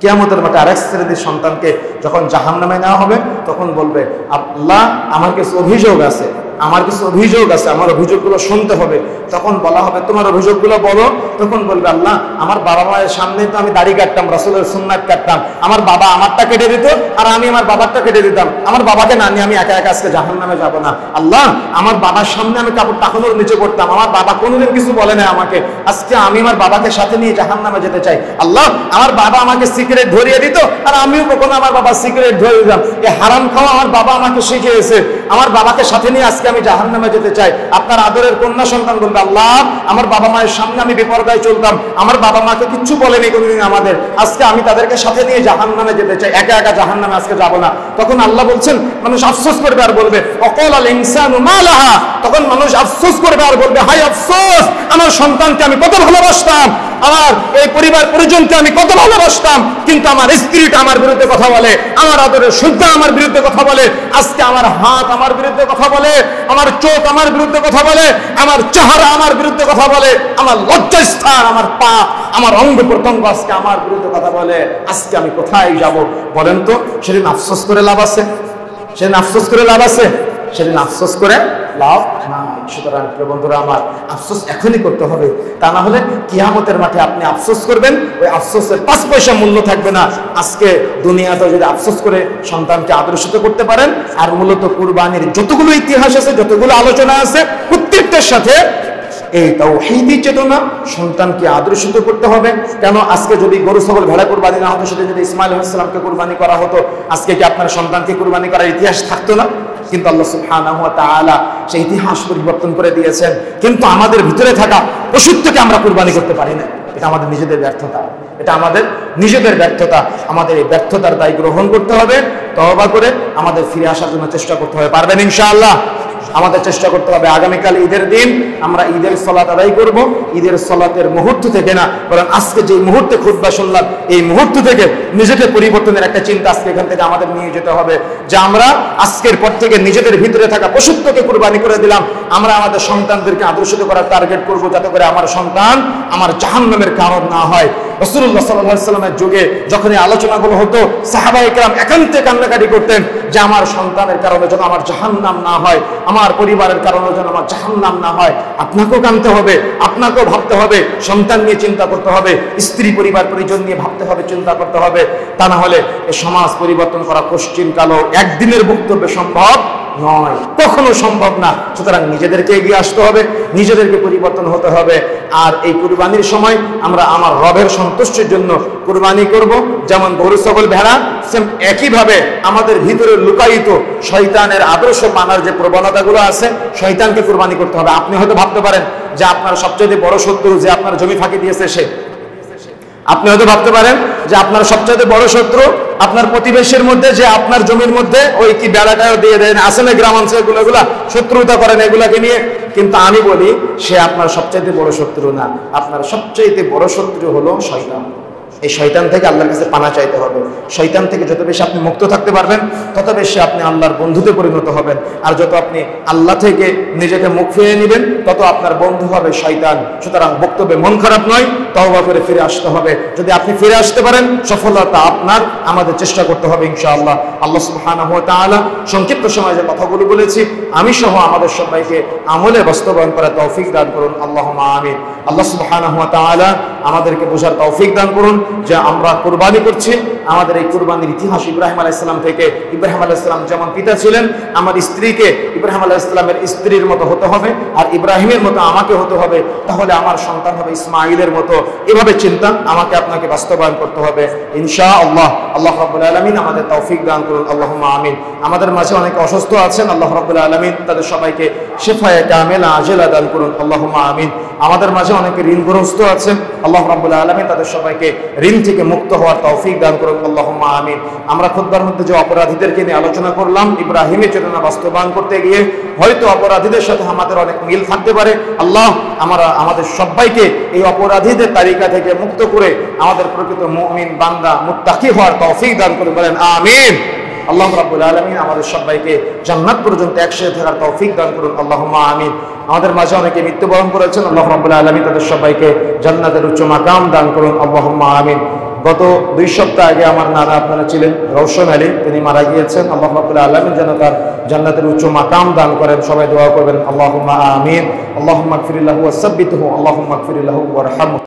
কিয়ামতের মাঠে আরেক শ্রেণীর সন্তানকে যখন জাহান্নামে নেওয়া হবে, তখন বলবে, আল্লাহ আমার কিছু অভিযোগ আছে, আমার কিছু অভিযোগ আছে, আমার অভিযোগগুলো শুনতে হবে। তখন বলা হবে, তোমার অভিযোগগুলো বলো। তখন বলবে, আল্লাহ আমার বাবা মায়ের সামনে তো আমি দাড়ি কাটতাম, রাসূলের সুন্নাত কাটতাম, আমার বাবা আমারটা কেটে দিত আর আমি আমার বাবারটা কেটে দিতাম, আমার বাবাকে না নিয়ে আমি একা একা আজকে জাহান্নামে যাব না। আল্লাহ আমার বাবার সামনে আমি কাপড় টাকানোর নিচে পড়তাম, আমার বাবা কোনোদিন কিছু বলে না আমাকে, আজকে আমি আমার বাবাকে সাথে নিয়ে জাহান্নামে যেতে চাই। আল্লাহ আমার বাবা আমাকে সিগারেট ধরিয়ে দিত আর আমিও কখনো আমার বাবা সিগারেট ধরে দিতাম, এই হারাম খাওয়া আমার বাবা আমাকে শিখিয়েছে, আমার বাবাকে সাথে নিয়ে আজকে আমি জাহান্নামে যেতে চাই। আপনার আদরের কন্যা সন্তান বলবে, আল্লাহ আমার বাবা মায়ের সামনে আমি বেপরদায় চলতাম, আমার বাবা মাকে কিচ্ছু বলেনি কোনোদিন আমাদের, আজকে আমি তাদেরকে সাথে নিয়ে জাহান্নামে যেতে চাই, একা একা জাহান্নামে আজকে যাব না। তখন আল্লাহ বলছেন, মানুষ আফসোস করবে আর বলবে, অকল আল ইনসানু মা লাহা। তখন মানুষ আফসোস করবে আর বলবে, হায় আফসোস, আমার সন্তানকে আমি কত ভালোবাসতাম, আমার এই পরিবার পরিজনকে আমি কত ভালোবাসতাম, কিন্তু আমার স্ত্রীটা আমার বিরুদ্ধে কথা বলে, আমার আদরের সন্তান আমার বিরুদ্ধে কথা বলে, আজকে আমার হাত আমার বিরুদ্ধে কথা বলে, আমার চোখ আমার বিরুদ্ধে কথা বলে, আমার চেহারা আমার বিরুদ্ধে কথা বলে, আমার লজ্জাস্থান, আমার পা, আমার অঙ্গ প্রত্যঙ্গ আজকে আমার বিরুদ্ধে কথা বলে, আজকে আমি কোথায় যাব? বলেন তো, সেদিন আফসোস করে লাভ আছে? সেদিন আফসোস করে লাভ আছে? সেদিন আফসোস করে লাভ নাই। সুতরাং বন্ধুরা আমার, আফসোস এখনই করতে হবে, তা না হলে কিয়ামতের মাঠে আপনি আফসোস করবেন, ওই আফসোসের 5 পয়সা মূল্য থাকবে না। আজকে দুনিয়াতে যদি আফসোস করে সন্তানকে আদর্শিত করতে পারেন, আর মূলত কুরবানির যতগুলো ইতিহাস আছে, যতগুলো আলোচনা আছে, প্রত্যেকটার সাথে এই তাওহীদি চেতনা সন্তানকে আদর্শিত করতে হবে। কেন? আজকে যদি গরু ছাগল ভেড়া কুরবানি না হতো, সেটা যদি ইসমাইল আলাইহিস সালামকে কুরবানি করা হতো, আজকে কি আপনার সন্তানকে কুরবানি করার ইতিহাস থাকতো না? কিন্তু আল্লাহ সুবহানাহু ওয়া তাআলা সেই ইতিহাস পরিবর্তন করে দিয়েছেন। কিন্তু আমাদের ভিতরে থাকা পশুত্বকে আমরা কুরবানি করতে পারি না। এটা আমাদের নিজেদের ব্যর্থতা, এটা আমাদের নিজেদের ব্যর্থতা। আমাদের এই ব্যর্থতার দায় গ্রহণ করতে হবে, তওবা করে আমাদের ফিরে আসার জন্য চেষ্টা করতে হবে। পারবেন ইনশাআল্লাহ? আমাদের চেষ্টা করতে হবে আগামীকাল ঈদের দিন আমরা ঈদের সালাত আদায় করব। ঈদের সালাতের মুহূর্ত থেকে না, বরং আজকে যে মুহূর্তে খুতবা শুনলাম, এই মুহূর্ত থেকে নিজেকে পরিবর্তনের একটা চিন্তা আজকে এখান থেকে আমাদের নিয়ে যেতে হবে, যে আমরা আজকের পর থেকে নিজেদের ভিতরে থাকা পশুত্বকে কুরবানি করে দিলাম। আমরা আমাদের সন্তানদেরকে আদর্শিত করার টার্গেট করব, যাতে করে আমার সন্তান আমার জাহান্নামের কারণ না হয়। রাসূলুল্লাহ সাল্লাল্লাহু আলাইহি ওয়াসাল্লামের যুগে যখন এই আলোচনাগুলো হতো, সাহাবায়ে কেরাম একান্তে কান্নাকাটি করতেন যে আমার সন্তানের কারণে যেন আমার জাহান্নাম না হয়, আমার পরিবারের কারণে যেন আমার জাহান্নাম না হয়। আপনাকেও কাঁদতে হবে, আপনাকেও ভাবতে হবে, সন্তান নিয়ে চিন্তা করতে হবে, স্ত্রী পরিবার পরিজন নিয়ে ভাবতে হবে, চিন্তা করতে হবে। তা না হলে এই সমাজ পরিবর্তন করা কোশ্চিন কালো একদিনের বক্তব্যে সম্ভব নয়, কখনো সম্ভব না। সুতরাং নিজেদেরকে এগিয়ে আসতে হবে, নিজেদেরকে পরিবর্তন হতে হবে। আর এই কুরবানির সময় আমরা আমার রবের সন্তুষ্টির জন্য কুরবানি করব। যেমন গরু ছাগল ভেড়া, সেম একইভাবে আমাদের ভিতরে লুকায়িত শয়তানের আদর্শ মানার যে প্রবণতাগুলো আছে, শয়তানকে কুরবানি করতে হবে। আপনি হয়তো ভাবতে পারেন যে আপনার সবচেয়ে বড় শত্রু যে আপনার জমি ফাঁকি দিয়েছে সে। আপনি হয়তো ভাবতে পারেন যে আপনার সবচেয়ে বড় শত্রু আপনার প্রতিবেশীর মধ্যে, যে আপনার জমির মধ্যে ওই কি বেড়াটাও দিয়ে দেন, আসে না গ্রামাঞ্চলে এগুলা শত্রুতা করেন এগুলাকে নিয়ে। কিন্তু আমি বলি, সে আপনার সবচেয়ে বড় শত্রু না, আপনার সবচেয়ে বড় শত্রু হলো শয়তান। এই শয়তান থেকে আল্লাহর কাছে পানা চাইতে হবে। শয়তান থেকে যত বেশি আপনি মুক্ত থাকতে পারবেন তত বেশি আপনি আল্লাহর বন্ধুতে পরিণত হবেন। আর যত আপনি আল্লাহ থেকে নিজেকে মুখ ফিরিয়ে নেবেন তত আপনার বন্ধু হবে শয়তান। সুতরাং বক্তব্যে মন খারাপ নয়, তওবা করে ফিরে আসতে হবে। যদি আপনি ফিরে আসতে পারেন সফলতা আপনার, আমাদের চেষ্টা করতে হবে ইনশাআল্লাহ। আল্লাহ সুবহানাহু ওয়া তাআলা সংক্ষিপ্ত সময়ে যে কথাগুলো বলেছি আমি সহ আমাদের সবাইকে আমলে বাস্তবায়ন করার তৌফিক দান করুন, আল্লাহুম্মা আমিন। আল্লাহ সুবহানাহু ওয়া তাআলা আমাদেরকে বোঝার তৌফিক দান করুন যে আমরা কুরবানি করছি, আমাদের এই কুরবানির ইতিহাস ইব্রাহিম আলাইহিস সালাম থেকে। ইব্রাহিম আলাইহিস সালাম যেমন পিতা ছিলেন, আমার স্ত্রীকে ইব্রাহিম আলাইহিস সালামের স্ত্রীর মতো হতে হবে, আর ইব্রাহিমের মতো আমাকে হতে হবে, তাহলে আমার সন্তান হবে ইসমাঈলের মতো। এভাবে চিন্তা আমাকে আপনাকে বাস্তবায়ন করতে হবে ইনশাআল্লাহ। আল্লাহ রাব্বুল আলামিন আমাদের তৌফিক দান করুন, আল্লাহুম্মা আমিন। আমাদের মাঝে অনেকে অসুস্থ আছেন, আল্লাহ রাব্বুল আলামিন তাদের সবাইকে শিফায়ে কামিলা আজেলা দান করুন, আল্লাহুম্মা আমিন। আমাদের মাঝে অনেকে ঋণগ্রস্ত আছেন, আল্লাহ রাব্বুল আলামিন তাদের সবাইকে ঋণ থেকে মুক্ত হওয়ার তৌফিক দান করুন, আল্লাহুম্মা আমিন। আমরা খুতবার মধ্যে যে অপরাধীদেরকে নিয়ে আলোচনা করলাম, ইব্রাহিমের চেতনা বাস্তবায়ন করতে গিয়ে হয়তো অপরাধীদের সাথে আমাদের অনেক মিল থাকতে পারে। আল্লাহ আমাদের সবাইকে এই অপরাধীদের তালিকা থেকে মুক্ত করে আমাদের প্রকৃত মুমিন বান্দা মুত্তাকি হওয়ার তৌফিক দান করুন, বলেন আমিন। আল্লাহ রাব্বুল আলামিন আমাদের সবাইকে জান্নাত পর্যন্ত একসাথে থাকার তৌফিক দান করুন, আল্লাহুম্মা আমিন। আমাদের মাঝে অনেকে মৃত্যুবরণ করেছেন, আল্লাহ রাব্বুল আলামিন তাদের সবাইকে জান্নাতের উচ্চ মাকাম দান করুন, আল্লাহুম্মা আমিন। গত 2 সপ্তাহ আগে আমার নানা আপনারা ছিলেন রওশন আলী, তিনি মারা গিয়েছেন। আল্লাহ রাব্বুল আলামিন যেন তার জান্নাতের উচ্চ মাকাম দান করেন, সবাই দোয়া করবেন, আল্লাহুম্মা আমিন। আল্লাহুম্মা গফির লাহু ওয়া সাব্বিতহু, আল্লাহুম্মা গফির লাহু ওয়ারহামহু।